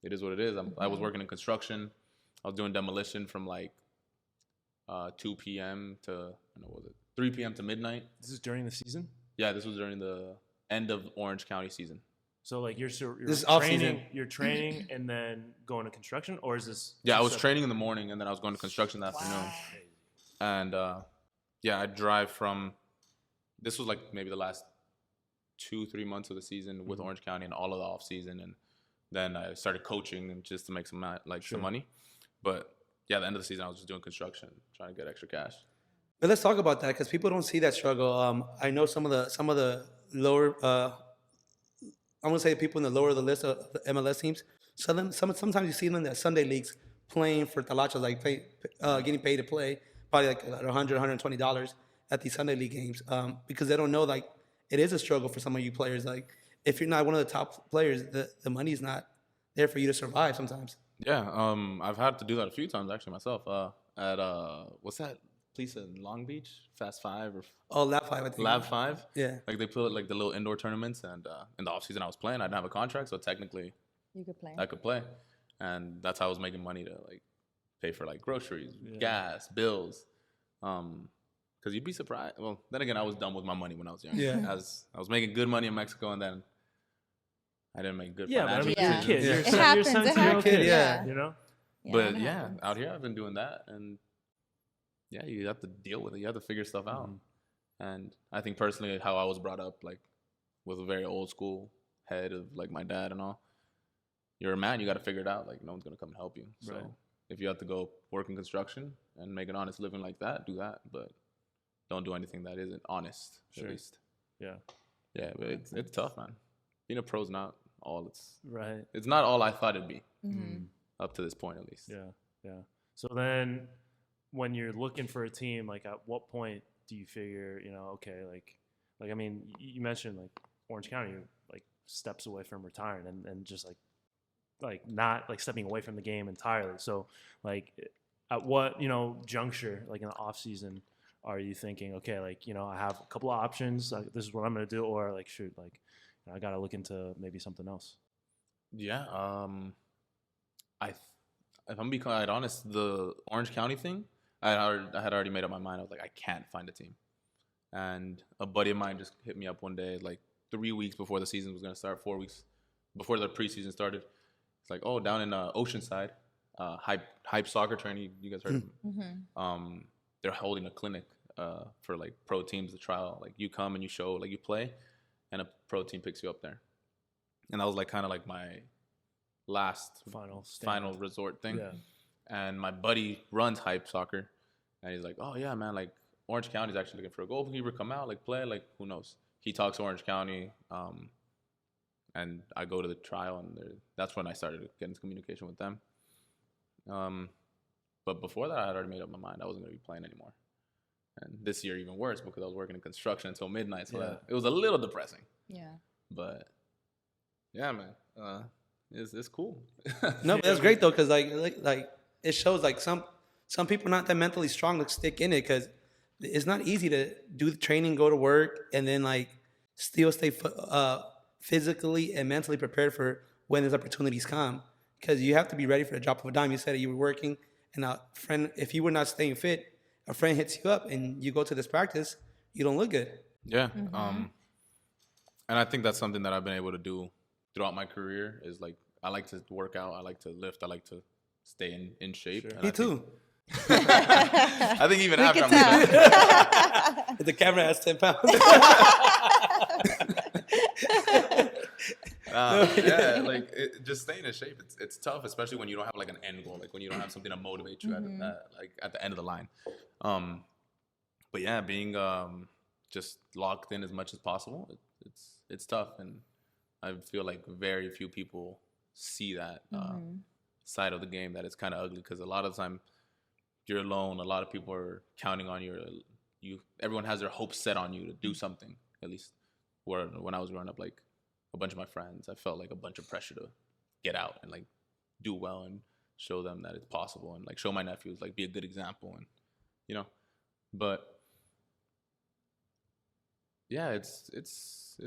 It is what it is. I was working in construction. I was doing demolition from 2 p.m. to 3 p.m. to midnight. This is during the season? Yeah, this was during the end of Orange County season. So you're this training, you're training and then going to construction, or is this? Yeah, I was training in the morning and then I was going to construction in the afternoon. And I drive from. This was maybe the last 2-3 months of the season with Orange County and all of the off season and. Then I started coaching and just to make some some money. But yeah, at the end of the season, I was just doing construction, trying to get extra cash. But let's talk about that because people don't see that struggle. I know some of the lower, I'm gonna say people in the lower of the list of the MLS teams. So sometimes you see them in the Sunday leagues playing for talachas, getting paid to play, probably $100, $120 at these Sunday league games because they don't know it is a struggle for some of you players. If you're not one of the top players, the money's not there for you to survive sometimes. Yeah, I've had to do that a few times actually myself. At what's that place in Long Beach? Fast 5 or Lab 5, I think. Lab 5. Yeah. They put the little indoor tournaments, and in the off season I was playing. I didn't have a contract, so technically You could play. I could play, and that's how I was making money to pay for groceries, gas, bills. Because you'd be surprised. Well, then again, I was done with my money when I was young. Yeah. I was making good money in Mexico, and then I didn't make good financial you're a kid. It happens. It happens. Yeah. You know? But out here I've been doing that, and you have to deal with it. You have to figure stuff out. And I think personally, how I was brought up, with a very old school head of my dad and all, you're a man, you got to figure it out. No one's gonna come and help you. So if you have to go work in construction and make an honest living like that, do that. But don't do anything that isn't honest. At least. Yeah. Yeah, but it's tough, man. Being a pro is not all it's not all I thought it'd be. Up to this point, at least. Yeah. So then, when you're looking for a team, at what point do you figure, okay, I mean, you mentioned Orange County, steps away from retiring, and just like not like stepping away from the game entirely. So like at what, juncture, like in the off season, are you thinking, okay, like, I have a couple of options, like, this is what I'm going to do, or like, shoot, like, I got to look into maybe something else? Yeah. If I'm being quite honest, the Orange County thing, I had already made up my mind. I was like, I can't find a team. And a buddy of mine just hit me up one day, like 3 weeks before the season was going to start, 4 weeks before the preseason started. It's like, oh, down in Oceanside, hype soccer training. You guys heard of them? They're holding a clinic for like pro teams to trial. Like you come and you show, like you play, and a pro team picks you up there. And that was like kind of like my last final resort thing. Yeah. And my buddy runs hype soccer, and he's like, oh yeah, man, like Orange County's actually looking for a goalkeeper, come out, like play, like who knows. He talks to Orange County, and I go to the trial, and that's when I started getting into communication with them. But before that, I had already made up my mind I wasn't going to be playing anymore. And this year even worse because I was working in construction until midnight, so it was a little depressing. Yeah. But yeah, man, it's cool. No, but that's great though, because like it shows like some people not that mentally strong to stick in it, because it's not easy to do the training, go to work, and then like still stay physically and mentally prepared for when those opportunities come. Because you have to be ready for the drop of a dime. You said you were working, and a friend, if you were not staying fit, a friend hits you up, and you go to this practice, you don't look good. Yeah. And I think that's something that I've been able to do throughout my career is like, I like to work out. I like to lift. I like to stay in shape. Sure. Me too. I think even after The camera has 10 pounds. Yeah, like just staying in shape. It's tough, especially when you don't have like an end goal, like when you don't have something to motivate you at the end of the line. But yeah, being just locked in as much as possible, it's tough, and I feel like very few people see that side of the game, that it's kind of ugly, because a lot of the time you're alone. A lot of people are counting on you. Everyone has their hopes set on you to do something. At least when I was growing up, like a bunch of my friends, I felt like a bunch of pressure to get out and like do well and show them that it's possible, and like show my nephews, like be a good example, and but yeah, it's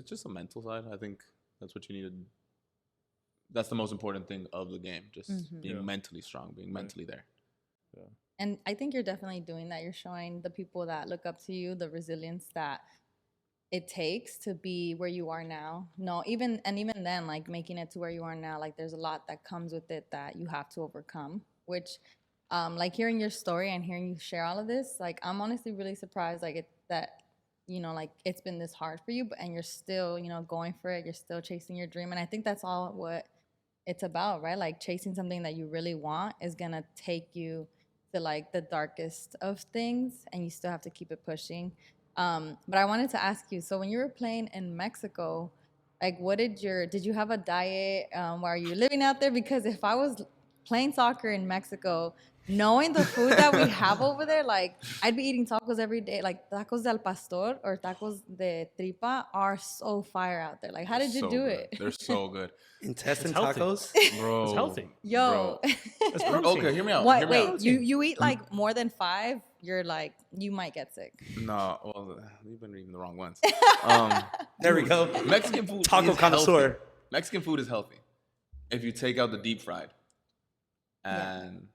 just a mental side. I think that's what you need to. That's the most important thing of the game, just being mentally strong, being mentally there. Yeah. And I think you're definitely doing that. You're showing the people that look up to you the resilience that it takes to be where you are now. No, even then, like making it to where you are now, like there's a lot that comes with it that you have to overcome, which like hearing your story and hearing you share all of this, like I'm honestly really surprised like like it's been this hard for you, and you're still, going for it. You're still chasing your dream. And I think that's all what it's about, right? Like chasing something that you really want is going to take you to like the darkest of things, and you still have to keep it pushing. But I wanted to ask you, so when you were playing in Mexico, like did you have a diet while you were living out there? Because if I was playing soccer in Mexico, knowing the food that we have over there, like I'd be eating tacos every day. Like tacos del pastor or tacos de tripa are so fire out there. Like how did you do it? They're so good. Intestine tacos? Bro. It's healthy. Yo. Okay, hear me out. What? Wait, you eat like more than 5, you're like, you might get sick. No, well, you've been reading the wrong ones. There we go. Mexican food Taco is connoisseur. healthy. Mexican food is healthy if you take out the deep fried and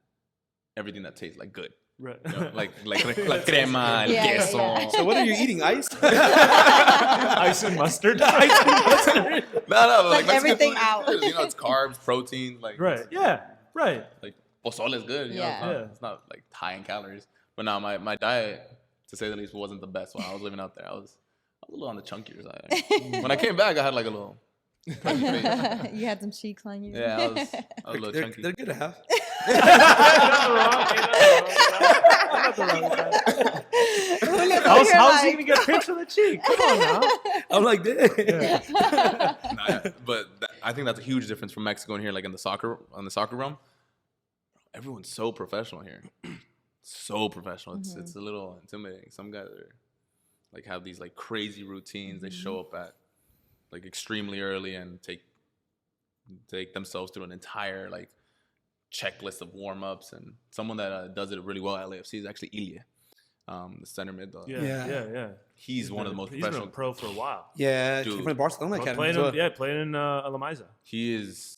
everything that tastes like good. Right. Like crema, queso. Yeah. So what are you eating? Ice? Ice and mustard. No, but Like Mexican everything food is out. good. It's carbs, protein, like Right. Yeah. Right. like pozole is good. It's not like high in calories. But now my diet, to say the least, wasn't the best when I was living out there. I was a little on the chunkier side. When I came back, I had like a little. You had some cheeks on you. Yeah, I was a little chunky. They're good to have. How's he gonna get pics of the cheek? Come on now. I'm like, damn. But I think that's a huge difference from Mexico and here, like in the soccer realm. Everyone's so professional here, so professional. It's a little intimidating. Some guys are like have these like crazy routines. They show up at like extremely early and take take themselves through an entire like checklist of warm-ups, and someone that does it really well at LAFC is actually Ilya, the center mid. Yeah. He's one of the most professional. He's been a pro for a while. Yeah, Dude. from the Barcelona Academy. Playing in Alamaiza. He is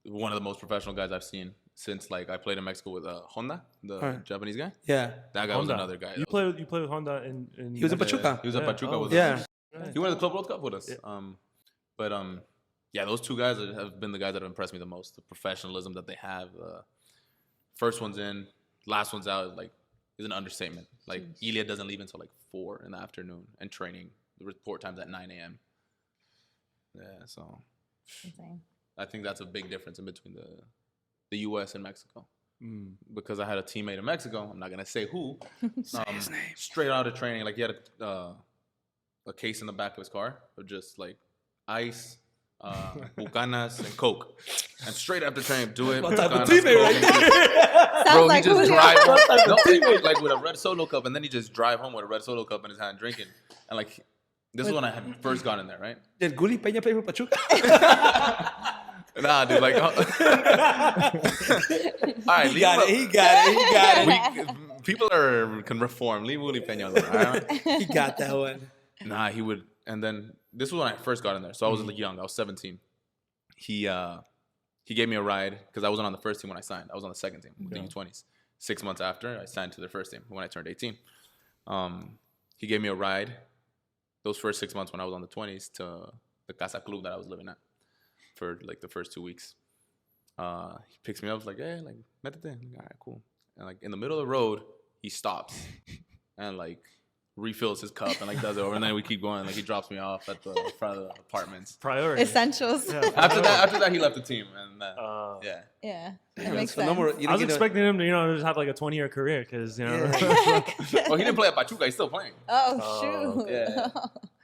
one of the most professional guys I've seen since like I played in Mexico with Honda, the Japanese guy. Yeah, that guy was another guy. You play with Honda in he was in Pachuca. He was at Pachuca with us. Yeah. He went to the Club World Cup with us. Yeah. Those two guys have been the guys that have impressed me the most. The professionalism that they have. First one's in, last one's out. Like, is an understatement. Like, Ilya doesn't leave until like 4 in the afternoon and training. The report time's at 9 a.m. Yeah, so Insane. I think that's a big difference in between the U.S. and Mexico. Because I had a teammate in Mexico. I'm not gonna say who. Say his name. Straight out of training, like he had a case in the back of his car of just like ice, bucanas, and Coke. And straight after training, do it. What type of Bucanas, teammate right there? Bro, like he just Julio. drive home, like with a red Solo cup, and then he just drive home with a red Solo cup in his hand drinking. And like, this is when I had first got in there, right? Did Guli Peña play for Pachuca? Nah, dude, like, all right, He got it. People can reform. Leave Willie Peña alone, all right? He got that one. Nah, he would. And then this was when I first got in there, so I was like young. I was 17. He gave me a ride because I wasn't on the first team when I signed. I was on the second team with the U20s. 6 months after, I signed to the first team when I turned 18. He gave me a ride those first 6 months when I was on the 20s to the Casa Club that I was living at for like the first 2 weeks. He picks me up, was like, hey, like, métete. I'm like, all right, cool. And like in the middle of the road, he stops and like refills his cup and like does it over, and then we keep going. Like he drops me off at the front of the apartments. Priority. Essentials. Yeah. After that, he left the team, and yeah. Yeah, that Yeah, makes so sense. no more, I was expecting him to, just have like a 20-year career because, Well, he didn't play at Pachuca. He's still playing. Oh, shoot. Yeah.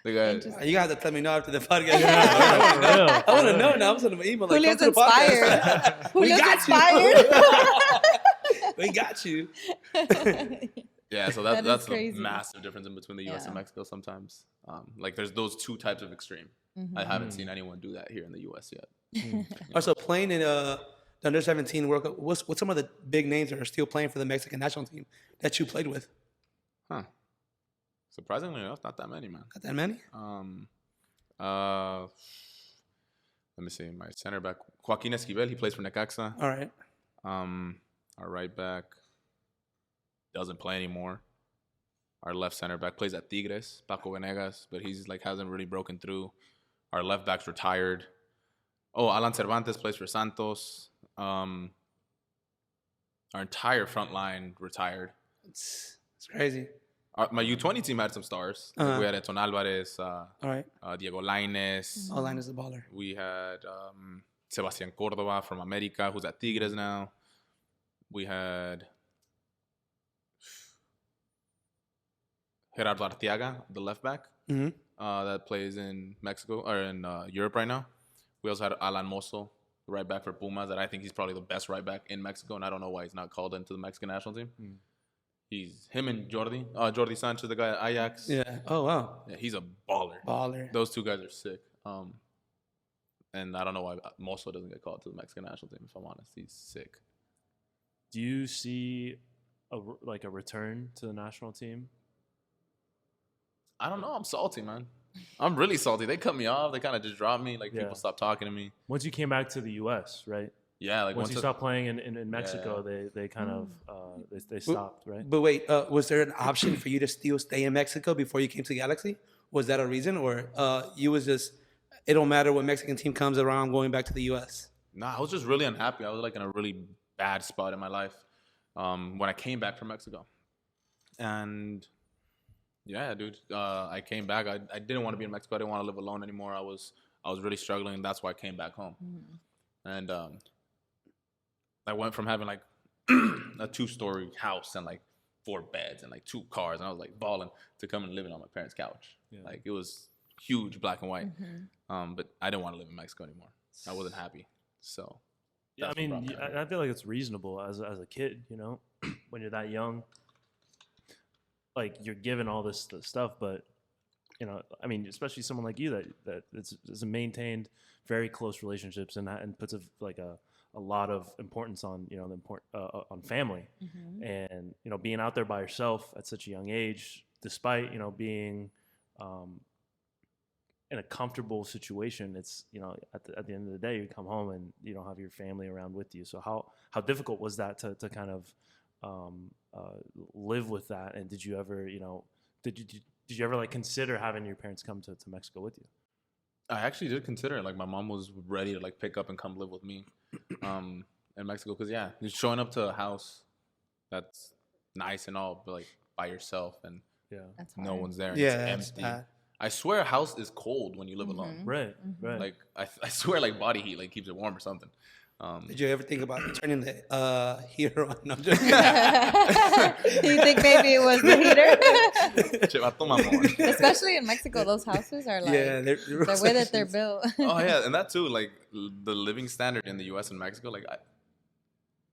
The guy, You have to tell me no after the podcast. Yeah, for real. I want to know now. I'm sending an email. Like, Julio's come to the podcast. inspired. We Julio's got inspired. We got you. yeah. So That is that's a crazy. massive difference in between the U.S. and Yeah. Mexico. Sometimes, like there's those two types of extreme. I haven't seen anyone do that here in the U.S. yet. Also, playing in the under 17 World Cup. What's some of the big names that are still playing for the Mexican national team that you played with? Huh. Surprisingly enough, not that many, man. Not that many. Let me see. My center back, Joaquin Esquivel, he plays for Necaxa. All right. Our right back doesn't play anymore. Our left center back plays at Tigres, Paco Venegas, but he's like hasn't really broken through. Our left back's retired. Oh, Alan Cervantes plays for Santos. Our entire front line retired. It's crazy. My U20 team had some stars. Like we had Edson Alvarez, All right. Diego Lainez. All line is a baller. We had Sebastián Córdoba from America, who's at Tigres now. We had Gerardo Arteaga, the left back, that plays in Mexico or in Europe right now. We also had Alan Mozo, the right back for Pumas, that I think he's probably the best right back in Mexico, and I don't know why he's not called into the Mexican national team. He's him and Jordi Sanchez, the guy at Ajax. Yeah. Oh wow. Yeah, he's a baller. Baller. Those two guys are sick. And I don't know why Mozo doesn't get called to the Mexican national team. If I'm honest, he's sick. Do you see a return to the national team? I don't know. I'm salty, man. I'm really salty. They cut me off. They kind of just dropped me. Like people stopped talking to me. Once you came back to the U.S., right? Yeah, like once you stopped playing in Mexico, they kind of they stopped, right? But wait, was there an option for you to still stay in Mexico before you came to Galaxy? Was that a reason, or you was just it don't matter what Mexican team comes around, I'm going back to the U.S.? Nah, I was just really unhappy. I was like in a really bad spot in my life when I came back from Mexico, and yeah, dude, I came back. I didn't want to be in Mexico. I didn't want to live alone anymore. I was really struggling, and that's why I came back home. And I went from having like a 2-story house and like 4 beds and like 2 cars, and I was like balling, to coming and living on my parents' couch. Yeah. Like it was huge, black and white. But I didn't want to live in Mexico anymore. I wasn't happy. So yeah, I mean, I feel like it's reasonable as a kid, when you're that young. Like you're given all this stuff, but you know, I mean, especially someone like you that is maintained very close relationships and puts a lot of importance on, you know, on family, and, you know, being out there by yourself at such a young age, despite, you know, being in a comfortable situation, it's, you know, at the end of the day, you come home and you don't have your family around with you. So how difficult was that to kind of live with that? And did you ever, you know, did you ever like consider having your parents come to Mexico with you? I actually did consider it. Like, my mom was ready to like pick up and come live with me in Mexico, because just showing up to a house that's nice and all, but like by yourself and no one's there and it's empty. I swear a house is cold when you live alone. Right. Like I swear like body heat like keeps it warm or something. Did you ever think about turning the heater on? No, I'm just Do you think maybe it was the heater? Especially in Mexico, those houses are like the way that they're built. Oh yeah, and that too, like the living standard in the U.S. and Mexico, like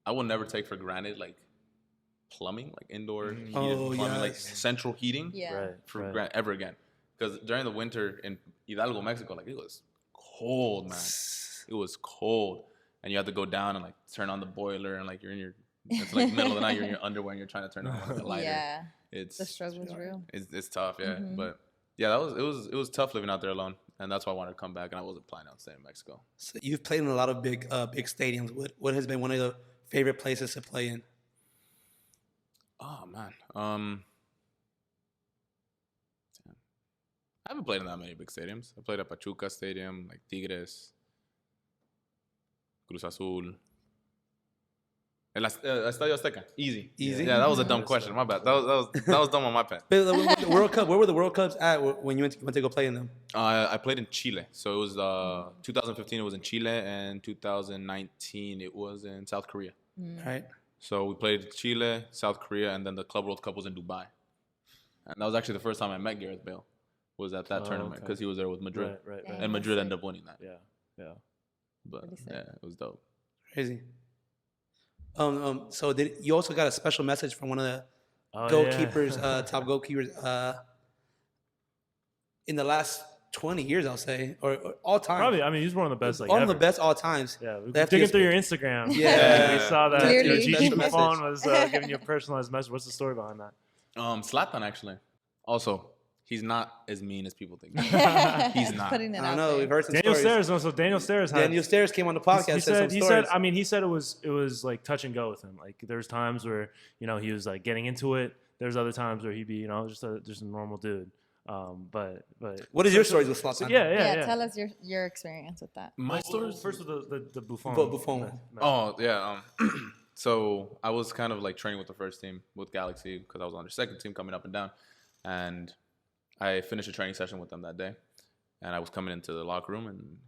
I will never take for granted like plumbing, like indoor heated plumbing, like central heating, ever again. Because during the winter in Hidalgo, Mexico, like it was cold, man. It was cold. And you have to go down and like turn on the boiler, and like it's like middle of the night, you're in your underwear and you're trying to turn on like, the lighter. Yeah. The struggle is real. It's tough, yeah. But yeah, it was tough living out there alone. And that's why I wanted to come back, and I wasn't planning on staying in Mexico. So you've played in a lot of big stadiums. What has been one of the favorite places to play in? Oh man. I haven't played in that many big stadiums. I played at Pachuca Stadium, like Tigres, Cruz Azul. El Estadio Azteca. Easy. Yeah, that was a dumb question. My bad. That was dumb on my part. The World Cup. Where were the World Cups at when you went to go play in them? I played in Chile. So it was 2015. It was in Chile, and 2019 it was in South Korea. Right. So we played Chile, South Korea, and then the Club World Cup was in Dubai. And that was actually the first time I met Gareth Bale. Was at that tournament because he was there with Madrid. Right. And Madrid ended up winning that. Yeah. But yeah, it was dope. Crazy. So you also got a special message from one of the goalkeepers, top goalkeepers, in the last 20 years, I'll say, or all time. Probably. I mean, he's one of the best. Like, one of the best all times. Yeah. Digging through your Instagram. We saw that Gigi Buffon was giving you a personalized message. What's the story behind that? Zlatan, actually. Also, he's not as mean as people think. He's not. Putting it I don't know. We've heard some Daniel stories. Stairs. So Daniel Stairs came on the podcast. He said it was like touch and go with him. Like there's times where, you know, he was like getting into it. There's other times where he'd be, you know, just a normal dude. But what is your stories with Zlatan? So, yeah. Tell us your experience with that. My stories first with the Buffon. Buffon. Oh yeah. So I was kind of like training with the first team with Galaxy because I was on their second team coming up and down, and I finished a training session with them that day, and I was coming into the locker room, and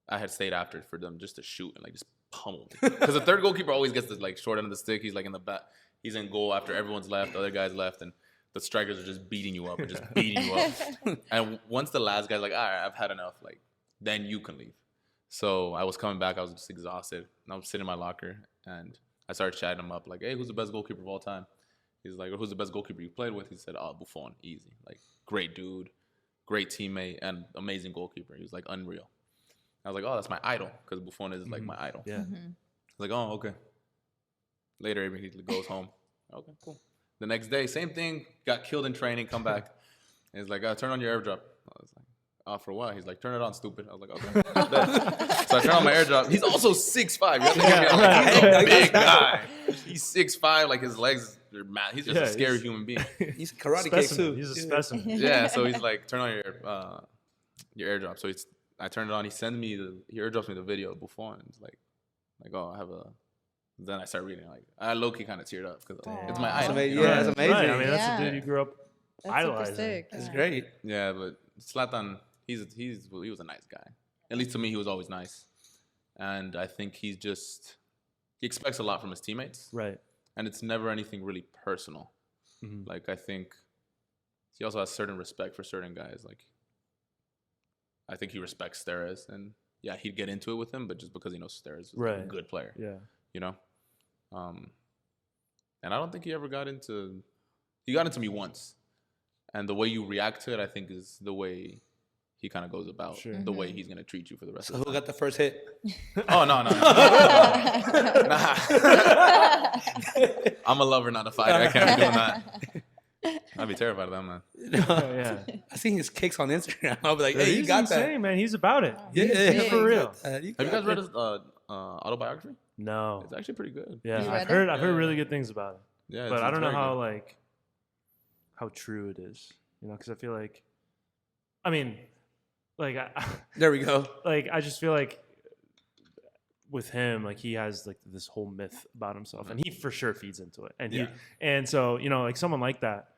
I had stayed after for them just to shoot and like just pummel me. Because the third goalkeeper always gets the like short end of the stick. He's like in the back. He's in goal after everyone's left, the other guys left, and the strikers are just beating you up and just beating you up. And once the last guy's like, all right, I've had enough, like, then you can leave. So I was coming back. I was just exhausted. And I was sitting in my locker, and I started chatting him up like, hey, who's the best goalkeeper of all time? He's like, who's the best goalkeeper you played with? He said, Buffon, easy. Like, great dude, great teammate, and amazing goalkeeper. He was like, unreal. I was like, oh, that's my idol, because Buffon is like my idol. Yeah. I was like, oh, okay. Later, he goes home. Okay, cool. The next day, same thing, got killed in training, come back. And he's like, turn on your airdrop. I was like, oh, for what? He's like, turn it on, stupid. I was like, okay. So I turn on my airdrop. He's also 6'5". He's a big guy. He's 6'5", like his legs are mad. He's just a scary human being. He's a karate kid too. He's a specimen. Yeah, so he's like, turn on your airdrop. So I turned it on. He airdrops me the video of Buffon. It's like, oh, I have a. Then I start reading. Like, I low-key kind of teared up because it's my idol. Yeah, that's amazing. Right. I mean, that's the dude you grew up idolizing. That's great. Yeah, but Zlatan, he was a nice guy. At least to me, he was always nice. And I think he expects a lot from his teammates. Right. And it's never anything really personal. Mm-hmm. Like, I think he also has certain respect for certain guys. Like, I think he respects Steres. And, yeah, he'd get into it with him, but just because he knows Steres is like a good player. Yeah. You know? And I don't think he ever got into... He got into me once. And the way you react to it, I think, is the way he kind of goes about the way he's going to treat you for the rest So of the who time. got the first hit? Oh, no. Nah. I'm a lover, not a fighter. I can't be doing that. I'd be terrified of that, man. Yeah. I seen his kicks on Instagram. I'll be like, Yeah, hey, you he's got insane, that. man. He's about it. Yeah, for real. Have you guys read his autobiography? No. It's actually pretty good. Yeah, You I've read heard really good things about it. Yeah, But I don't know very how good. how true it is. You know, because I feel like, I mean, like There we go. I just feel like with him, like he has like this whole myth about himself, and he for sure feeds into it. And so you know, like someone like that,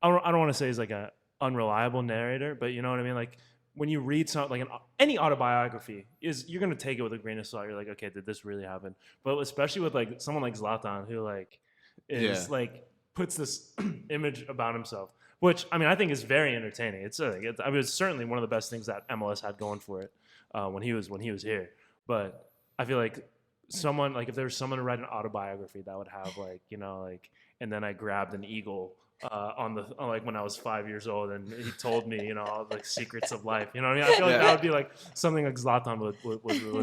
I don't want to say he's like a unreliable narrator, but you know what I mean. Like when you read something like any autobiography, you're gonna take it with a grain of salt. You're like, okay, did this really happen? But especially with like someone like Zlatan, who like is like puts this image about himself. Which I mean, I think is very entertaining. It's certainly one of the best things that MLS had going for it when he was here. But I feel like someone like if there was someone to write an autobiography that would have like you know like and then I grabbed an eagle on like when I was 5 years old and he told me you know all the secrets of life. You know what I mean? I feel like that would be like something like Zlatan would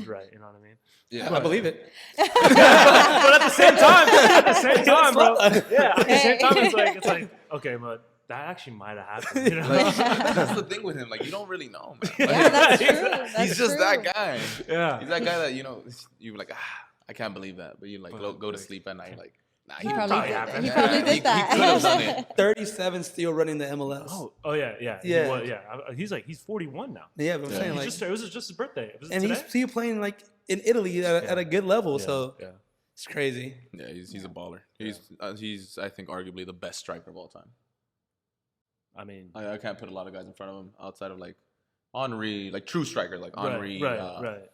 write. You know what I mean? Yeah, I believe it. But at the same time, bro. Yeah, at the same time, it's like okay, but that actually might have happened. You know? Like, that's the thing with him. Like, you don't really know, man. Like, Yeah, that's true. he's just that guy. Yeah. He's that guy that, you know, you're like, I can't believe that. But you like go to sleep at night. You're like, nah, He probably happened. did that. He could have done it. 37 still running the MLS. Oh yeah. Yeah. He's 41 now. Yeah, but I'm saying like, It was just his birthday. Was it and today? he's still playing like in Italy at a good level. So yeah. it's crazy. Yeah, he's a baller. He's I think arguably the best striker of all time. I mean, I can't put a lot of guys in front of him outside of like Henry, like true striker, like Henry. right.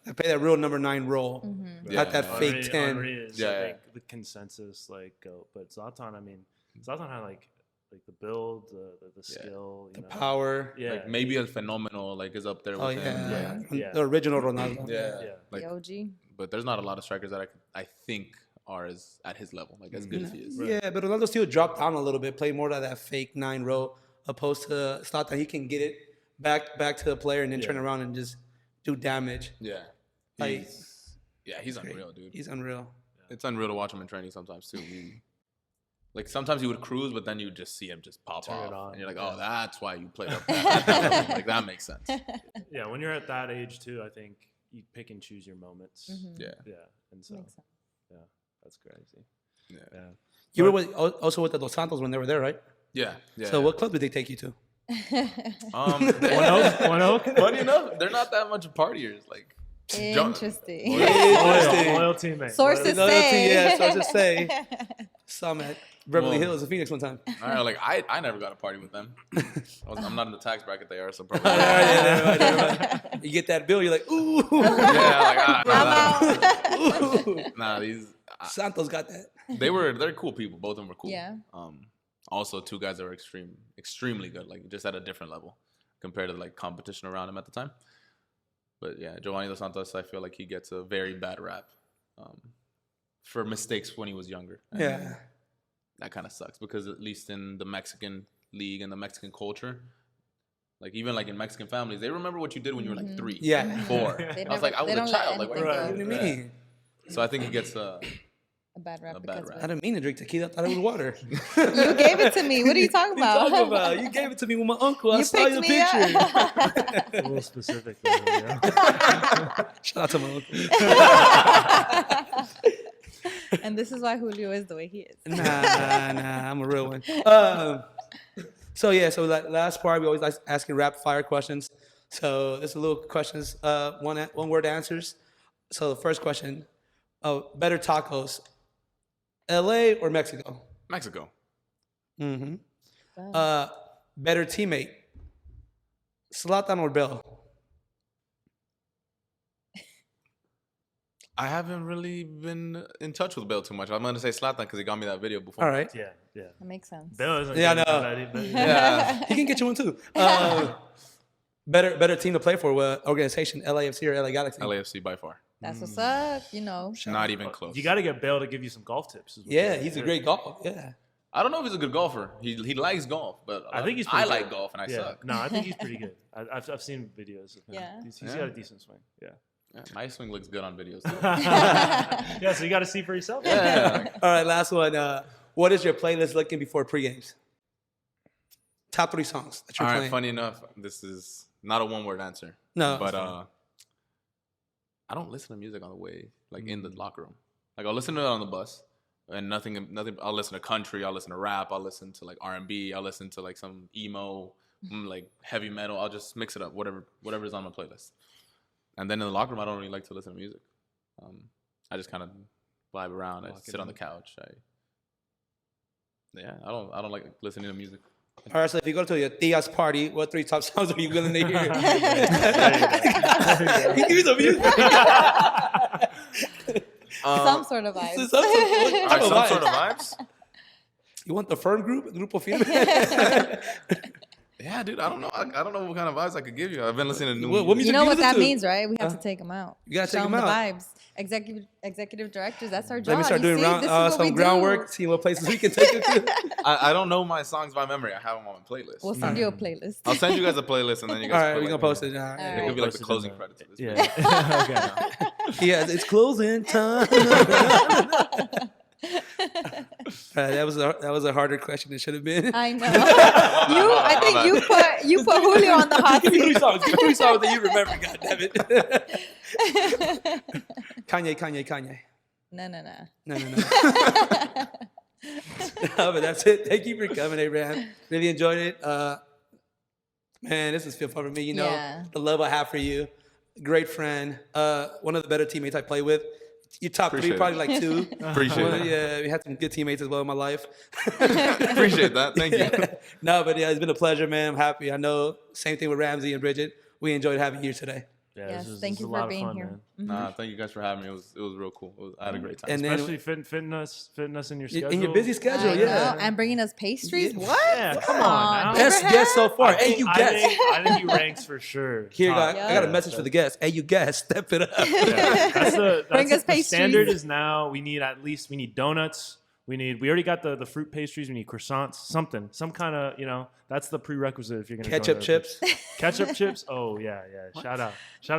I play that real number 9 role. Not that Yeah. fake 10. Henry is, I think, the consensus like goat. But Zlatan, I mean, Zlatan had like the build, the skill, you know. Power. Yeah, Like maybe a phenomenal like is up there with Oh him. Yeah. The original Ronaldo. Yeah. yeah. Like, The OG. but there's not a lot of strikers that I think are at his level, like as good as he is. Yeah, but Ronaldo still dropped down a little bit, played more of that fake 9 role, opposed to Zlatan. He can get it back to the player and then turn around and just do damage. Yeah. Like, He's unreal, dude. He's unreal. It's unreal to watch him in training sometimes too. Like sometimes he would cruise, but then you just see him just pop Turn it off, on. and you're like, oh, that's why you played up at that level. Like that makes sense. Yeah, when you're at that age too, I think you pick and choose your moments. Yeah. Yeah, and so Makes sense. yeah, that's crazy. Yeah. You were also with the Dos Santos when they were there, right? Yeah. So what club did they take you to? One Oak. Funny enough, they're not that much partiers. Like, Interesting. Loyal teammate. Sources Loyalty, say. yeah, sources say. Saw him at Beverly Well, Hills in Phoenix one time. I never got a party with them. I'm not in the tax bracket they are, so probably. Right. You get that bill, you're like, ooh. Yeah, I'm out. nah, these Santos got that. they're cool people. Both of them were cool. Yeah. Also, two guys that were extremely good, like just at a different level compared to like competition around him at the time. But yeah, Giovanni Dos Santos, I feel like he gets a very bad rap for mistakes when he was younger. And Yeah. that kind of sucks because at least in the Mexican league and the Mexican culture, like even like in Mexican families, they remember what you did when you were like 3, Yeah. 4. They I was like, I was they a don't let child. Like, anything what go. What do you mean? So I think he gets A bad rap A bad because rap. of I it. didn't mean to drink tequila. I thought it was water. You gave it to me. What are you talking about? You gave it to me with my uncle. I You saw picked your me picture. up. A little specific. There, you know? Shout out to my uncle. And this is why Julio is the way he is. Nah, I'm a real one. So that last part, we always like asking rapid fire questions. So this is a little questions, one word answers. So the first question, better tacos, LA or Mexico? Mexico. Mm-hmm. Better teammate, Zlatan or Bell? I haven't really been in touch with Bale too much. I'm gonna say Zlatan because he got me that video before. All right. Yeah. That makes sense. Bill isn't Yeah, I getting know. that, but Yeah, he can get you one too. Better team to play for, what organization, LAFC or LA Galaxy? LAFC by far. That's what's up, you know. Not even close. You got to get Bale to give you some golf tips. is what Yeah, they- he's a great golfer. Yeah. I don't know if he's a good golfer. He likes golf, but I think he's I pretty like good. golf and I Yeah. suck. No, I think he's pretty good. I've seen videos of him. Yeah. He's Yeah. got a decent swing. Yeah. Yeah, my swing looks good on videos. Too. Yeah, so you got to see for yourself. Yeah. All right, last one. What is your playlist looking before pre-games? Top 3 songs that you're All right, playing. funny enough, this is not a one-word answer. No, But it's fine. I don't listen to music on the way, like in the locker room. Like I'll listen to it on the bus, and nothing. I'll listen to country. I'll listen to rap. I'll listen to like R&B. I'll listen to like some emo, like heavy metal. I'll just mix it up, whatever's on my playlist. And then in the locker room, I don't really like to listen to music. I just kind of vibe around. I sit on the couch. I don't like listening to music. All right, so if you go to your tia's party, what 3 top songs are you willing to hear? Give me some music. Some sort of vibe. Some Sort of vibes. You want the firm group? Grupo Firme? Yeah, dude. I don't know. I don't know what kind of vibes I could give you. I've been listening to new What music. music You know do you what listen that to? means, right? We have to take them out. You gotta Show take 'em them the out. vibes. Executive directors, that's our job. Let me start You doing see, this is what we some do. groundwork, see what places we can take it to. I don't know my songs by memory. I have them on my playlist. We'll send you a playlist. I'll send you guys a playlist and then you All guys. right, put, we're like, gonna post it. All All right. right. It could be like the Post it in closing the- credits of this. Yeah. video. Yeah, it's closing time. All right, that was a harder question than it should have been. I know. I think you put Julio on the hot Give me 3 seat. songs. Give me 3 songs that you remember. God damn it. Kanye. No. No. No, but that's it. Thank you for coming, Abraham. Really enjoyed it. Man, this is fun for me. You know, Yeah. the love I have for you. Great friend. One of the better teammates I play with. Your top 3, Appreciate it. probably like 2. Appreciate Well, it. yeah, we had some good teammates as well in my life. Appreciate that. Thank you. No, but yeah, it's been a pleasure, man. I'm happy. I know. Same thing with Ramsey and Bridget. We enjoyed having you today. Yeah, Yes, this thank is you a for lot of being fun, here. man. Nah, thank you guys for having me. It was real cool. I had a great time. And then Especially fitting us in your schedule. in your busy schedule, I yeah. know. And bringing us pastries. Yeah. What? Yeah, come on now. Best guest so far. Hey, you guest. I think you ranks for sure. Here, top. I got a message for the guest. Hey, you guest, step it up. Yeah. Bring us The pastries. standard is now we need donuts. We already got the fruit pastries. We need croissants, some kind of, that's the prerequisite if you're gonna Ketchup join our chips. group. Ketchup chips. Oh yeah. Shout out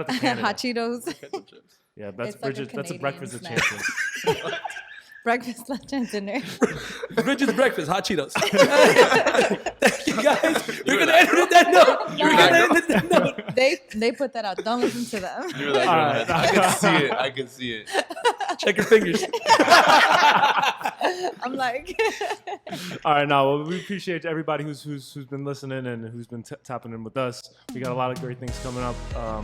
to Canada. Hot Cheetos. Ketchup chips. Yeah, that's It's like a Bridget. That's a Canadian breakfast of snack. champions. Breakfast, lunch, and dinner. Bridget's breakfast, hot Cheetos. Thank you guys. We're gonna edit that note. We're gonna edit that note. They put that out. Don't listen to them. You're that All girl. right. I can see it. Check your fingers. I'm like, All right, now well, we appreciate everybody who's been listening and who's been tapping in with us. We got a lot of great things coming up,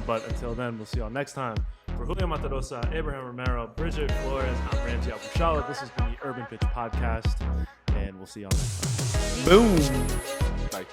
but until then, we'll see y'all next time. For Julio Matarosa, Abraham Romero, Bridget Flores, I'm Ramsey Abushala. This has been the Urban Pitch Podcast, and we'll see y'all next time. Boom. Bye.